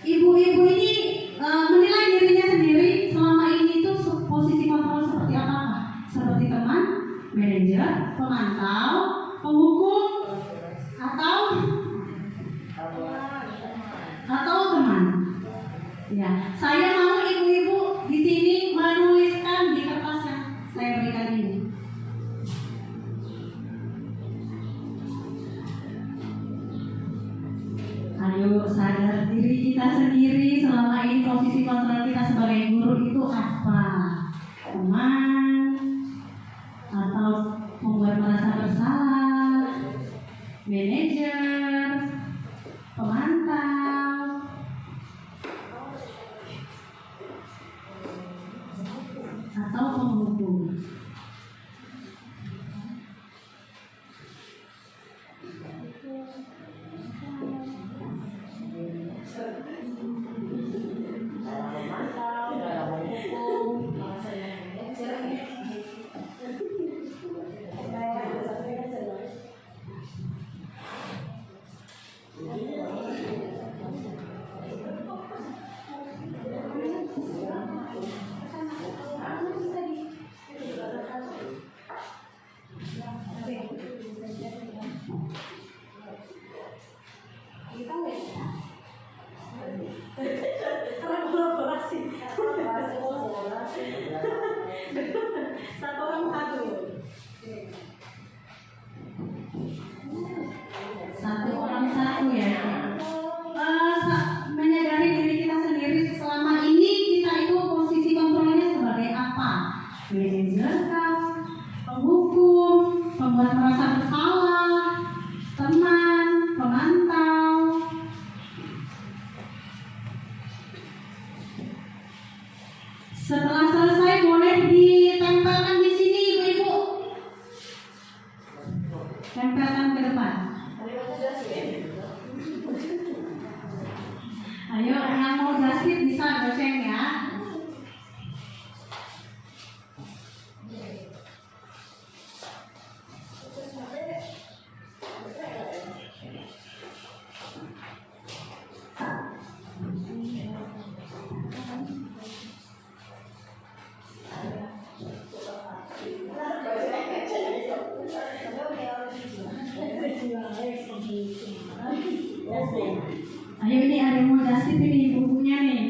ibu-ibu ini menilai dirinya sendiri selama ini tuh posisi kontrol seperti apa? Seperti teman, manajer, pemantau, penghukum, atau teman. Ya, saya mau ibu-ibu di sini menuliskan di kertas yang saya berikan ini. Ayo sadar diri kita sendiri selama ini posisi kontrol kita sebagai guru itu apa? Teman atau membuat merasa bersalah, manajer, pemantau, atau penghukum. Satu orang satu. Satu orang satu ya. Menyadari diri kita sendiri selama ini kita itu posisi kontrolnya sebagai apa? Manajer kah? Penghukum, pembuat merasa bersalah, teman, pemantau. Setelah selesai boleh ditempelkan di sini ibu-ibu. Tempelkan ke depan. Ayo yang mau jahit bisa goceng ya. Ayo ini ada yang mau jahit ini bukunya nih.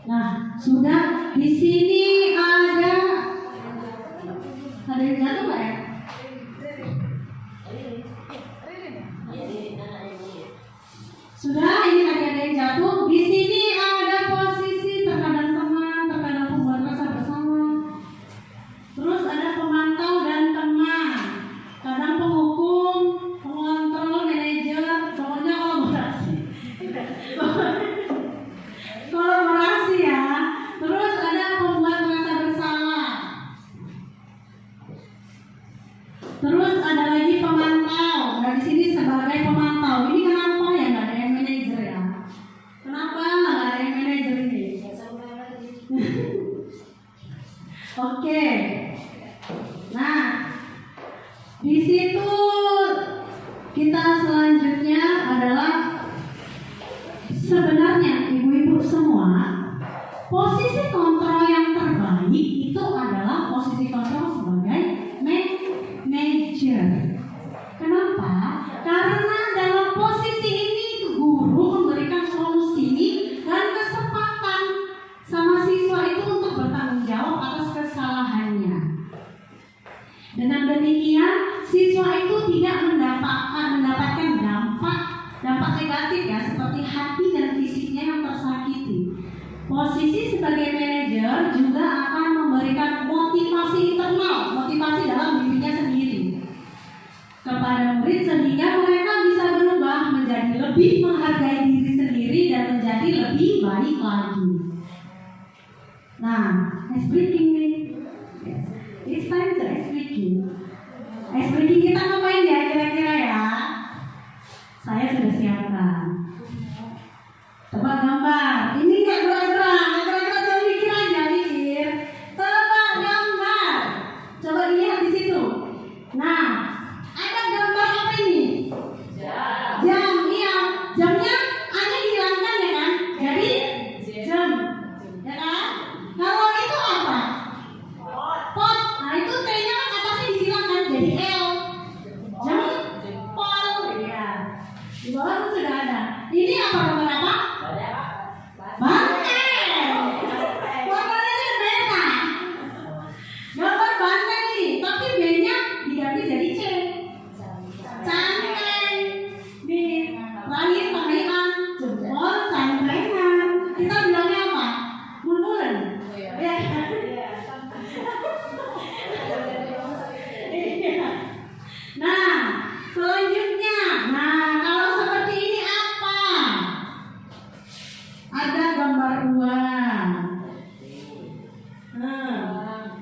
Nah, sudah di sini ada Sudah, ini tadi ada yang jatuh. Di sini ada posisi terkadang teman, terkadang pembuat rasa bersama. Terus ada pemantau dan teman. Kadang penghukum, pengontrol, manajer, pokoknya kolaborasi. Kolaborasi ya. Terus ada pembuat rasa bersalah. Terus ada lagi pemantau. Nah, di sini sebagai pemantau. Ini kenapa ya nggak ada yang manajer ya? Kenapa nggak ada yang manajer ini? Oke. Nah, di situ kita selanjutnya adalah sebenarnya ibu-ibu semua, posisi kontrol yang terbaik itu adalah posisi kontrol sebagai manager. Kenapa? Karena dalam posisi ini guru memberikan solusi dan kesempatan sama siswa itu untuk bertanggung jawab atas kesalahannya. Dengan demikian, siswa itu tidak mendapatkan dampak negatif ya, seperti hati dan fisiknya yang tersakiti. Posisi sebagai manajer juga akan memberikan motivasi internal, motivasi dalam dirinya sendiri kepada murid sehingga mereka bisa berubah menjadi lebih menghargai diri sendiri dan menjadi lebih baik lagi. Nah, ice breaking nih. It's time to ice breaking. Ice breaking kita ngapain ya kira-kira ya? Saya sudah siapkan. Coba gambar. Ini nggak gerak-gerak, jangan mikir aja, mikir. Coba gambar. Coba lihat di situ. Nah, ada gambar apa ini? Jam, iya. Jamnya hanya dihilangkan ya kan? Jadi jam, ya kan? Kalau itu apa? Pot. Nah itu T-nya kan atasnya dihilangkan jadi L. Jempol, ya. Di bawah itu sudah ada. Ini apa gambar apa? Banteng. Warnanya beda. Gambar banteng nih, tapi B-nya diganti jadi C. Canteng. Nih, lahir pakaian jempol cantrengan. Kita bilangnya apa? Bul-bulan. Ya. Nah, selanjutnya, kalau seperti ini apa? Ada gambar uang.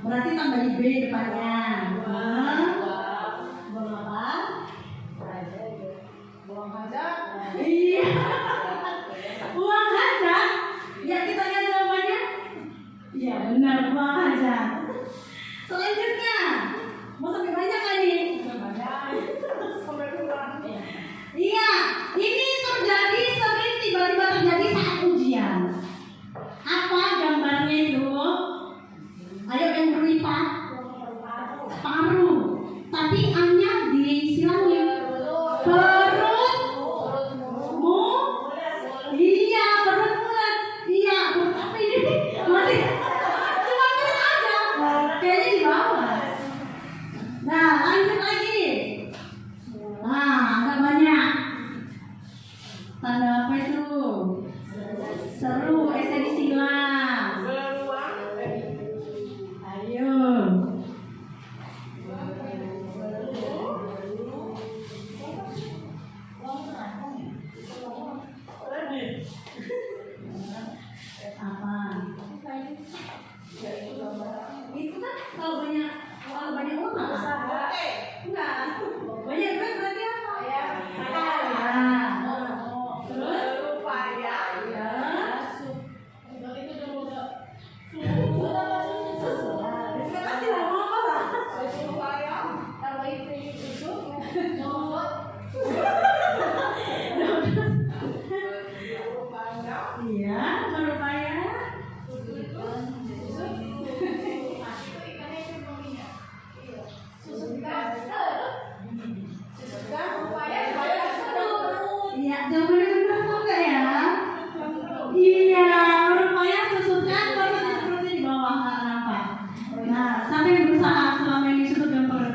Berarti tambahin B depannya. Uang apa? Uang hajat. Iya. Uang hajat. Ya kita lihat jawabannya. Iya benar, uang hajat. Selanjutnya, mau sampai banyak lagi. Iya, ini terjadi sering tiba-tiba terjadi saat ujian. Apa gambarnya itu? Ayo yang berlipat. Paru. Tapi A-nya disilangin. Perut. Iya, perut bulat. Iya, perut apa ini? Masih cuma perut aja. Kayaknya di bawah. Nah, lanjut lagi. Nah, agak banyak. Tanda apa itu? Seru, S-nya disilang. Ayo. Apa? Itu kan kalau banyak uang apa? Enggak. Banyak duit berarti apa? Terus upaya. Ya. Sekarang tidak mau apa lah? Upaya. Kalau itu susu. Iya, berupaya. Iya, jawabannya benar atau enggak ya? Iya, berupaya susutkan perutnya di bawah, nggak nampak. Nah, sampai berusaha selama ini susutkan perut.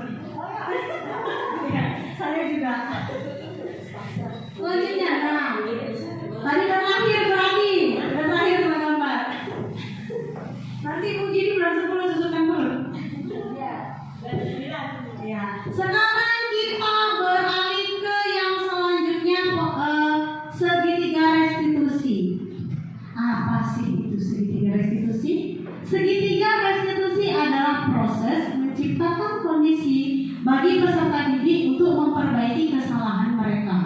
Saya juga. Selanjutnya, nah Apa sih itu segitiga restitusi? Segitiga restitusi adalah proses menciptakan kondisi bagi peserta didik untuk memperbaiki kesalahan mereka,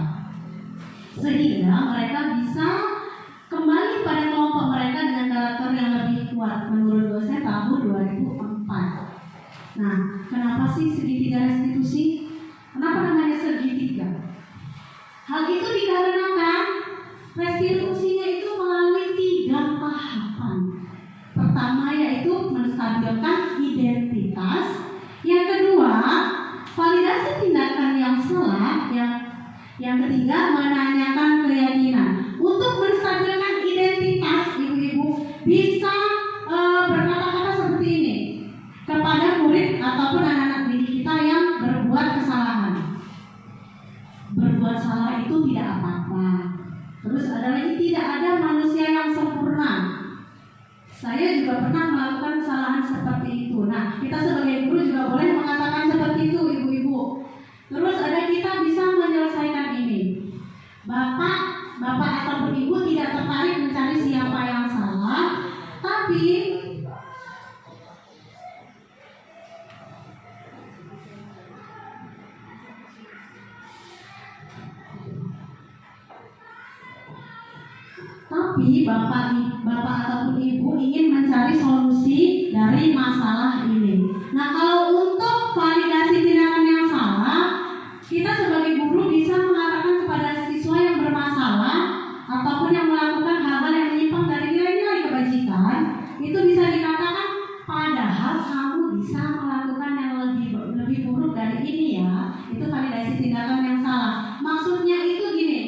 sehingga mereka bisa kembali pada kelompok mereka dengan karakter yang lebih kuat menurut dosen tahun 2004. Nah, kenapa sih segitiga restitusi? Kenapa namanya segitiga? Hal itu dikarenakan restitusinya itu melalui 3 tahapan. Pertama yaitu menstabilkan identitas. Yang kedua, validasi tindakan yang salah. Yang ketiga, menanyakan keyakinan. Untuk menstabilkan identitas, ibu-ibu bisa berkata-kata seperti ini kepada murid ataupun anak-anak didik kita yang berbuat kesalahan. Berbuat salah itu tidak apa-apa. Terus ada lagi, tidak ada manusia yang sempurna. Saya juga pernah melakukan kesalahan seperti itu. Nah, kita sebagai guru juga boleh mengatakan seperti itu, ibu-ibu. Terus ada, kita bisa menyelesaikan ini. Bapak ataupun ibu tidak tertarik mencari siapa yang salah, tapi bapak ataupun ibu ingin mencari solusi dari masalah ini. Nah, kalau untuk validasi tindakan yang salah, kita sebagai guru bisa mengatakan kepada siswa yang bermasalah ataupun yang melakukan hal-hal yang menyimpang dari nilai-nilai kebajikan, itu bisa dikatakan, padahal kamu bisa melakukan yang lebih buruk dari ini ya. Itu validasi tindakan yang salah. Maksudnya itu gini,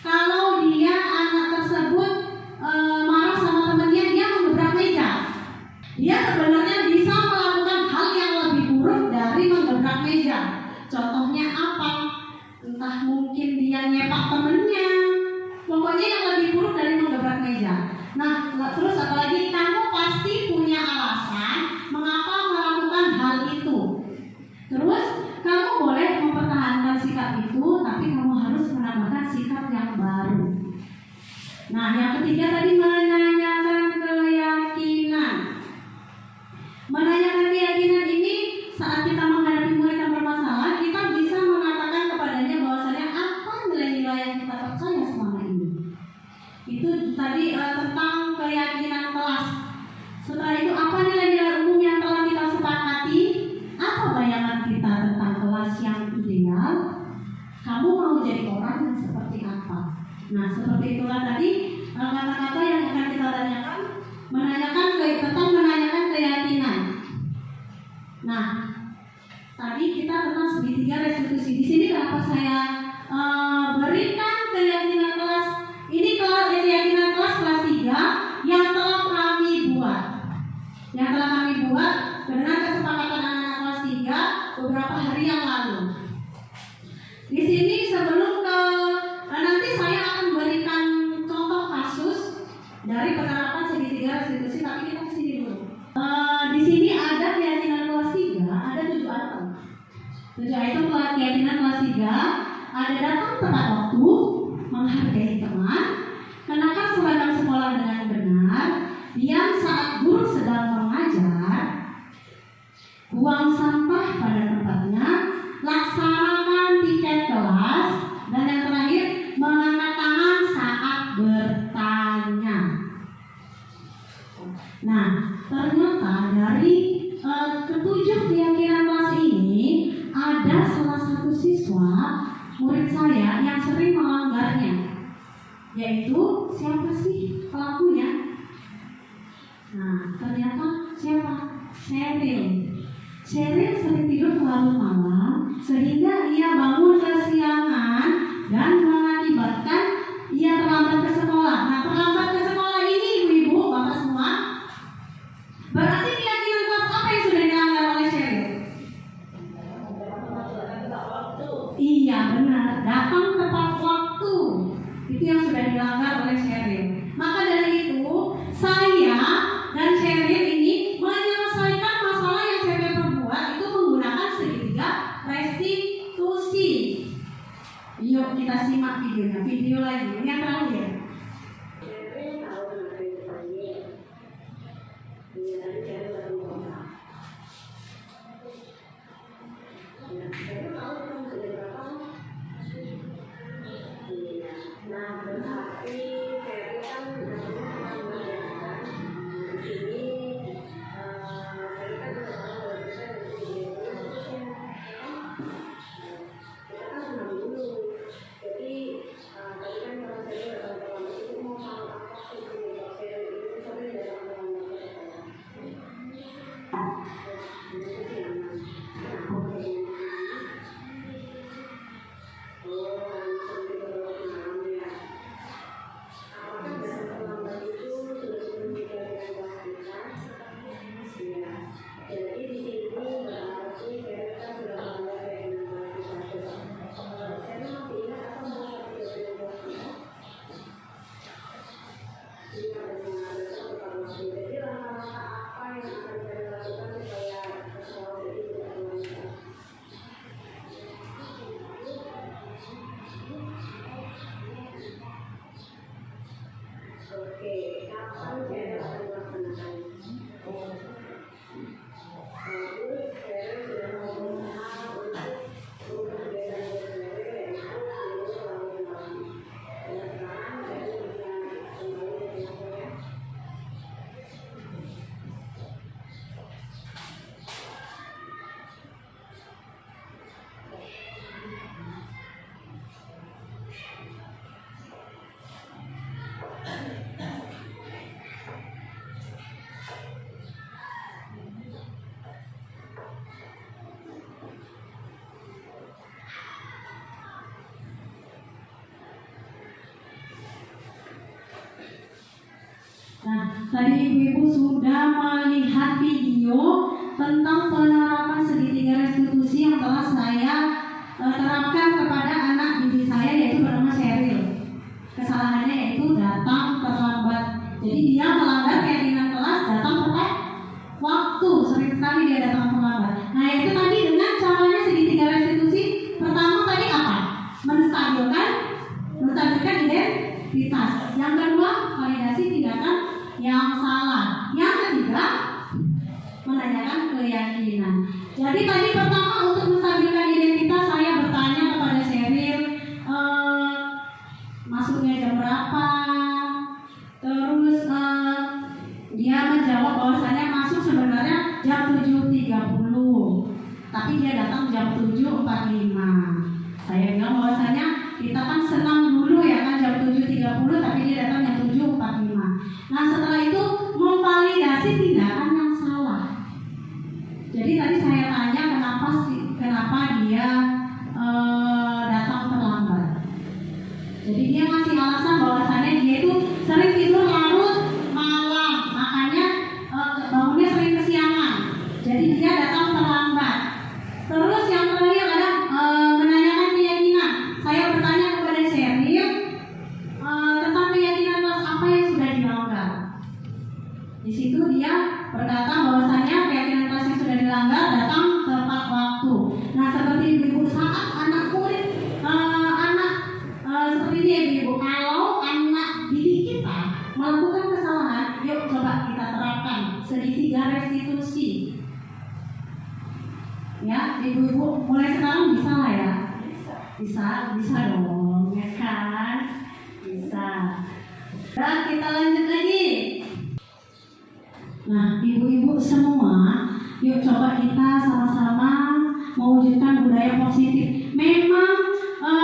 kalau dia anak tersebut marah sama temannya, dia menggebrak meja, dia sebenarnya bisa melakukan hal yang lebih buruk dari menggebrak meja. Contohnya apa? Entah mungkin dia nyepak temennya, pokoknya yang lebih buruk dari menggebrak meja. Nah, terus apalagi, kamu pasti punya alasan mengapa melakukan hal itu. Terus kamu boleh mempertahankan sikap itu, tapi kamu harus menambahkan sikap yang baru. Nah, yang ketiga tadi, menanyakan keyakinan. Menanyakan keyakinan ini saat kita menghadapi murid yang bermasalah, kita bisa mengatakan kepadanya bahwasanya apa nilai-nilai yang kita percaya selama ini. Itu tadi tentang keyakinan kelas. Setelah itu, apa nilai-nilai umum yang telah kita sepakati? Apa bayangan kita tentang kelas yang ideal? Kamu mau jadi orang yang seperti apa? Nah, seperti itulah tadi kata-kata yang akan kita tanyakan, tentang menanyakan keyakinan. Nah, tadi kita tentang segitiga restitusi. Di sini kenapa saya berikan keyakinan kelas ini, keyakinan kelas 3 yang telah kami buat. Yang telah kami buat dengan kesepakatan anak-anak kelas 3 beberapa hari yang lalu. Di sini sebelum nanti saya akan berikan contoh kasus dari penerapan segitiga restitusi, tapi kita kesini dulu. Di sini ada keyakinan kelas 3, ada 7 item. 7 item keyakinan kelas 3, ada datang tepat waktu, menghargai teman, kenakan seragam sekolah dengan benar, diam saat guru sedang mengajar, buang sampah pada tempatnya, laksanakan tiket kelas, dan yang terakhir, mengangkat tangan saat bertanya. Nah, ternyata dari ketujuh keyakinan kelas ini, ada salah satu siswa murid saya yang sering melanggarnya, yaitu siapa sih pelakunya? Nah, ternyata siapa? Sheryl sering tidur terlalu malam sehingga ia bangun kesiangan dan mengakibatkan ia terlambat ke sekolah. Nah, terlambat ke sekolah ini, ibu-ibu, bapak semua, berarti keyakinan kelas apa yang sudah dilanggar oleh Sheryl? Iya, benar, datang tepat waktu. Itu yang sudah dilanggar oleh Sheryl. Maka dari itu, saya dan Sheryl ini menyelesaikan masalah yang Sheryl perbuat itu menggunakan segitiga restitusi. Yuk kita simak videonya. Video lagi, ini yang terakhir. Sheryl tahu tadi saya udah berkata. Ya, saya tahu kan sudah berapa. Iya. Nah, berarti saya kan namanya mengajarkan di sini. Saya kan sudah tahu bahwa kita di sini kita kan senang dulu. Jadi tadi kan kalau saya datang terlambat itu mau sama apa sih kalau saya itu sering datang terlambat ke sekolah. Itu sih yang kenapa kayak gini. Oh, langsung dibawa ke malam ya. Apakah datang terlambat itu sudah signifikan dengan kelas kita? Ya. Jadi di sini berarti kita sudah melanggar dengan kelas kita. Saya masih ingat apa bahasa kelas kita. Jika ada satu waktu, jadi langkah-langkah apa yang akan saya lakukan supaya sekolah ini tidak terlambat? Oke, kapan saya akan melaksanakan? Bagus, saya sudah mau berusaha untuk kegiatan yaitu selalu malam. Dan sekarang saya bisa kembali dengan saya. Nah, tadi ibu-ibu sudah melihat video tentang penerapan segitiga restitusi yang telah saya terapkan kepada anak didik saya, yaitu bernama Sheryl. Kesalahannya yaitu datang terlambat. Jadi dia melanggar keyakinan kelas, datang tepat waktu. Sering sekali dia datang terlambat. Nah, itu tadi dengan caranya segitiga restitusi. Pertama tadi apa? Menstabilkan identitas. Yang kedua, validasi tindakan yang salah. Yang ketiga, menanyakan keyakinan. Jadi tadi pertama untuk menstabilkan identitas, saya bertanya kepada Sheryl, masuknya jam berapa? Terus dia menjawab bahwasannya masuk sebenarnya jam 7.30, tapi dia datang jam 7.45. Saya bilang bahwasannya kita kan senang dulu ya kan jam 7.30, tapi dia datang jam 7.45. Nah, setelah itu memvalidasi tindakan yang salah. Jadi tadi saya tanya kenapa dia datang terlambat. Jadi dia ngasih alasan bahwasannya dia itu sering tidur larut malam, makanya bangunnya sering kesiangan. Jadi dia datang terlambat. Terus yang terakhir ada menanyakan keyakinan. Saya bertanya kepada Sheryl tentang keyakinan kelas apa yang sudah dilanggar. Di situ dia berkata bahwasanya keyakinan kelas yang sudah dilanggar datang tepat waktu. Nah, seperti ibu saat anak murid seperti ini ibu, kalau anak didik kita melakukan kesalahan, yuk coba kita terapkan segitiga restitusi. Ya, ibu-ibu mulai sekarang bisa lah ya? Bisa dong, ya kan? Bisa. Dan kita lanjut lagi. Nah, ibu-ibu semua, yuk coba kita sama-sama mewujudkan budaya positif. Memang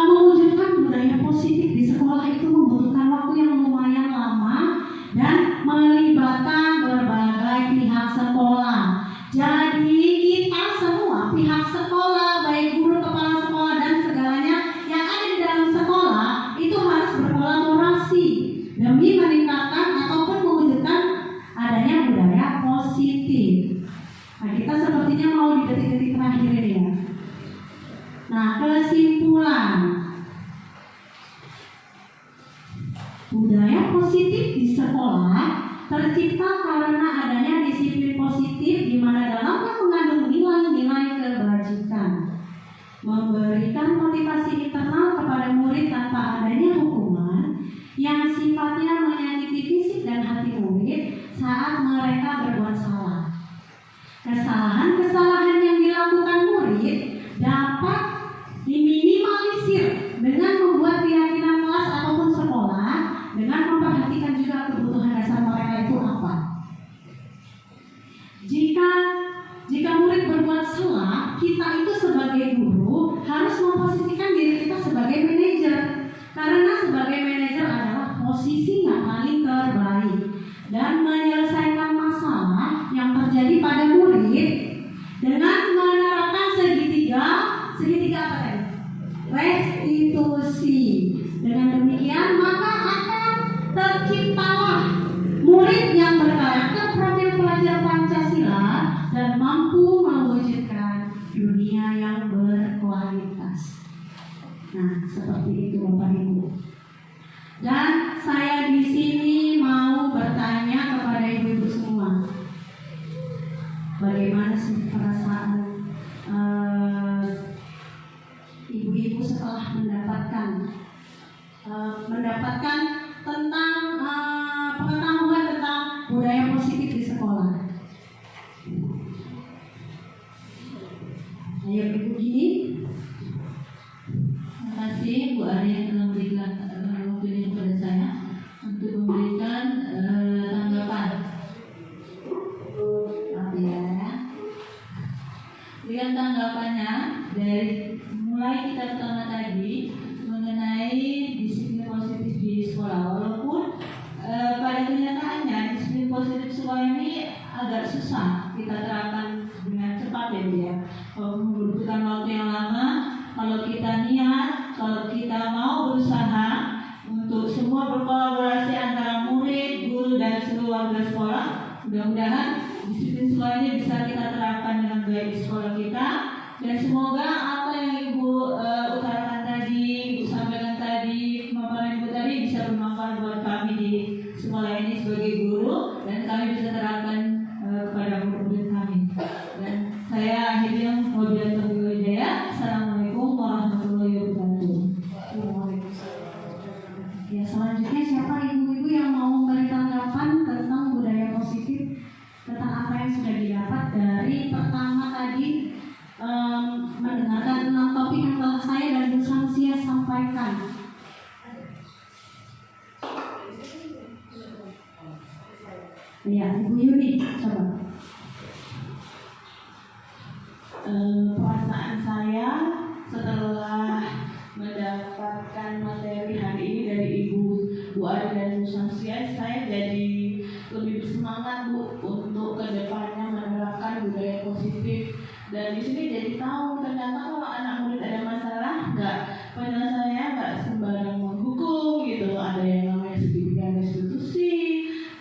mewujudkan budaya positif di sekolah itu membutuhkan waktu yang lumayan lama dan melibatkan berbagai pihak sekolah. Jadi kita semua pihak sekolah, baik guru, kepala sekolah dan segalanya yang ada di dalam sekolah itu harus berkolaborasi demi meningkatkan ataupun mewujudkan adanya budaya positif. Nah, kita sepertinya mau di detik-detik terakhir ini ya. Nah, kesimpulan, budaya positif di sekolah tercipta karena adanya disiplin positif di mana dalamnya mengandung nilai-nilai kebajikan, memberikan motivasi internal kepada murid tanpa adanya hukuman yang sifatnya menyakiti fisik dan hati murid saat mereka berbuat salah. kebutuhan dasar mereka itu apa. Jika murid berbuat salah, kita itu sebagai guru harus memposisikan diri kita sebagai manajer. Karena sebagai manajer adalah posisi yang paling terbaik dan menyelesaikan masalah yang terjadi pada murid dengan menerapkan segitiga apa tadi? Restitusi. Dengan demikian maka akan terciptalah murid yang berkarakter profil pelajar Pancasila dan mampu mewujudkan dunia yang berkualitas. Nah, seperti itu Bapak Ibu. Dan saya di sini mau bertanya kepada ibu-ibu semua, bagaimana sih perasaan ibu-ibu setelah mendapatkan tentang pengetahuan tentang budaya positif di sekolah. Ayo ibu gini. Terima kasih Bu Ari yang telah memberikan waktu ini kepada saya untuk memberikan tanggapan. Berikan tanggapannya dari mulai kita pertama tadi mengenai disiplin positif di sekolah. Walaupun pada kenyataannya disiplin positif sekolah ini agak susah kita terapkan dengan cepat ya Bu ya. Membutuhkan waktu yang lama. Kalau kita niat, kalau kita mau berusaha untuk semua berkolaborasi antara murid, guru dan seluruh warga sekolah, mudah-mudahan disiplin sekolah ini bisa kita terapkan dengan baik di sekolah kita. Dan semoga apa yang Ibu utarakan tadi, Ibu sampaikan tadi, pemaparan Ibu tadi bisa bermanfaat buat kami di sekolah ini sebagai guru dan kami bisa terapkan kepada murid kami. Dan saya akhirnya wabillahi taufiq wal hidayah. Assalamualaikum warahmatullahi wabarakatuh. Ya, selanjutnya siapa ibu-ibu yang mau memberi tanggapan tentang budaya positif, tentang apa yang sudah didapat dari pertama tadi mendengarkan tentang topik yang telah saya dan Bu Samsia sampaikan. Ya, Ibu Yuni, coba. Perasaan saya setelah mendapatkan materi hari ini dari Ibu Ari dan Bu Samsia, saya jadi lebih bersemangat Bu untuk kedepannya menerapkan budaya positif. Dan di sini jadi tahu ternyata kalau anak murid ada masalah, penyelesaiannya nggak sembarang menghukum gitu. Ada yang namanya segitiga restitusi,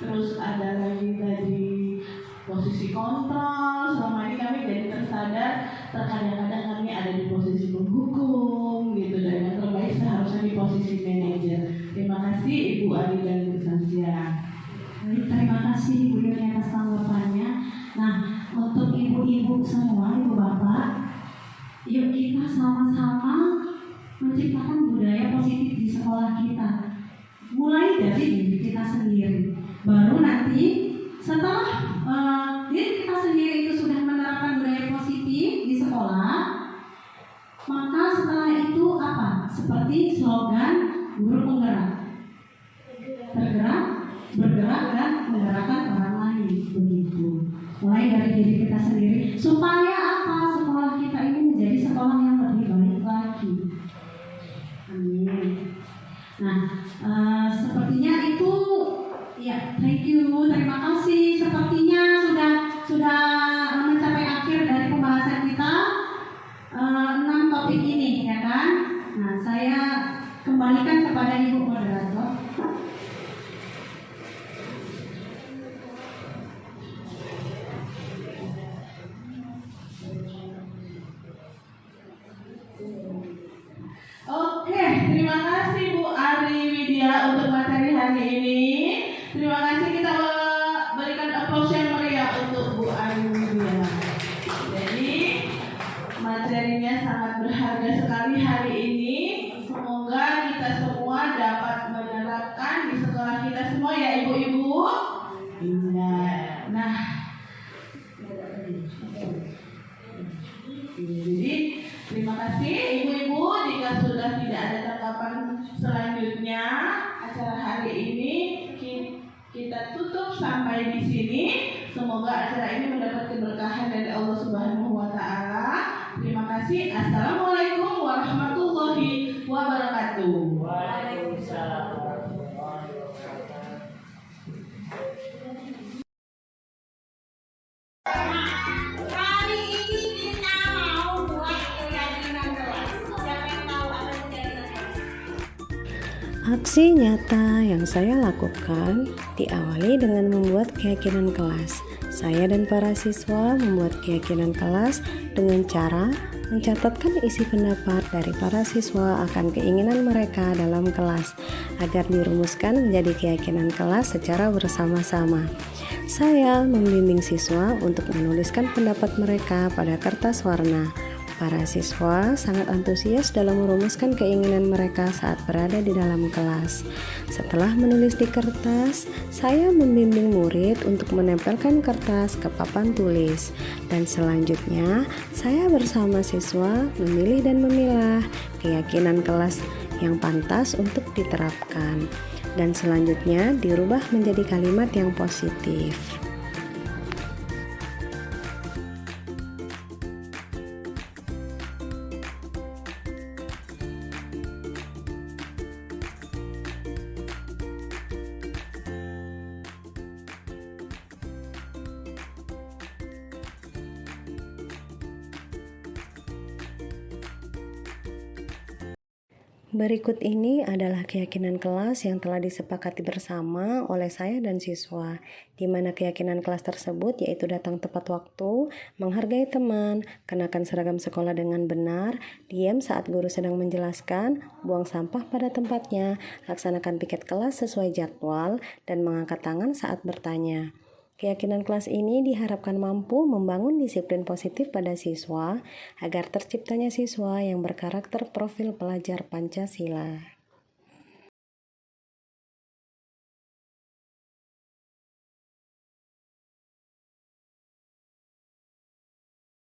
terus ada lagi tadi posisi kontrol. Selama ini kami jadi tersadar terkadang-kadang kami ada di posisi penghukum gitu, dan yang terbaik seharusnya di posisi manajer. Terima kasih Ibu Ari dan Bu Samsia. Terima kasih Ibu Yuni atas tanggapannya. Nah, untuk ibu-ibu semua, ibu bapak, yuk kita sama-sama menciptakan budaya positif di sekolah kita. Mulai dari diri kita sendiri. Baru nanti setelah diri kita sendiri itu sudah menerapkan budaya positif di sekolah, maka setelah itu apa? Seperti slogan guru penggerak. Bergerak dan menggerakkan orang lain, begitu. Mulai dari diri kita sendiri supaya apa? Sekolah kita ini menjadi sekolah yang lebih baik lagi. Amin. Nah, sepertinya itu ya, thank you, terima kasih. Sepertinya sudah mencapai akhir dari pembahasan kita 6 topik ini, ya kan? Nah, saya kembalikan kepada Ibu moderator. Oke, terima kasih Bu Ari Widya untuk materi hari ini. Terima kasih, kita berikan aplaus yang meriah untuk Bu Ari Widya. Jadi materinya sangat berharga sekali hari ini. Semoga kita semua dapat menerapkan di sekolah kita semua ya Ibu-ibu. Nah, jadi terima kasih Ibu-ibu. Jika sudah tidak ada tanggapan selanjutnya acara hari ini, Kita tutup sampai di sini. Semoga acara ini mendapat keberkahan dari Allah Subhanahu wa taala. Terima kasih. Assalamualaikum warahmatullahi wabarakatuh. Waalaikumsalam. Kali ini kita mau buat keyakinan kelas. Siapa yang tahu apa itu keyakinan kelas? Aksi nyata yang saya lakukan diawali dengan membuat keyakinan kelas. Saya dan para siswa membuat keyakinan kelas dengan cara mencatatkan isi pendapat dari para siswa akan keinginan mereka dalam kelas agar dirumuskan menjadi keyakinan kelas secara bersama-sama. Saya membimbing siswa untuk menuliskan pendapat mereka pada kertas warna. Para siswa sangat antusias dalam merumuskan keinginan mereka saat berada di dalam kelas. Setelah menulis di kertas, saya membimbing murid untuk menempelkan kertas ke papan tulis. Dan selanjutnya, saya bersama siswa memilih dan memilah keyakinan kelas yang pantas untuk diterapkan. Dan selanjutnya dirubah menjadi kalimat yang positif. Berikut ini adalah keyakinan kelas yang telah disepakati bersama oleh saya dan siswa, di mana keyakinan kelas tersebut yaitu datang tepat waktu, menghargai teman, kenakan seragam sekolah dengan benar, diam saat guru sedang menjelaskan, buang sampah pada tempatnya, laksanakan piket kelas sesuai jadwal, dan mengangkat tangan saat bertanya. Keyakinan kelas ini diharapkan mampu membangun disiplin positif pada siswa agar terciptanya siswa yang berkarakter profil pelajar Pancasila.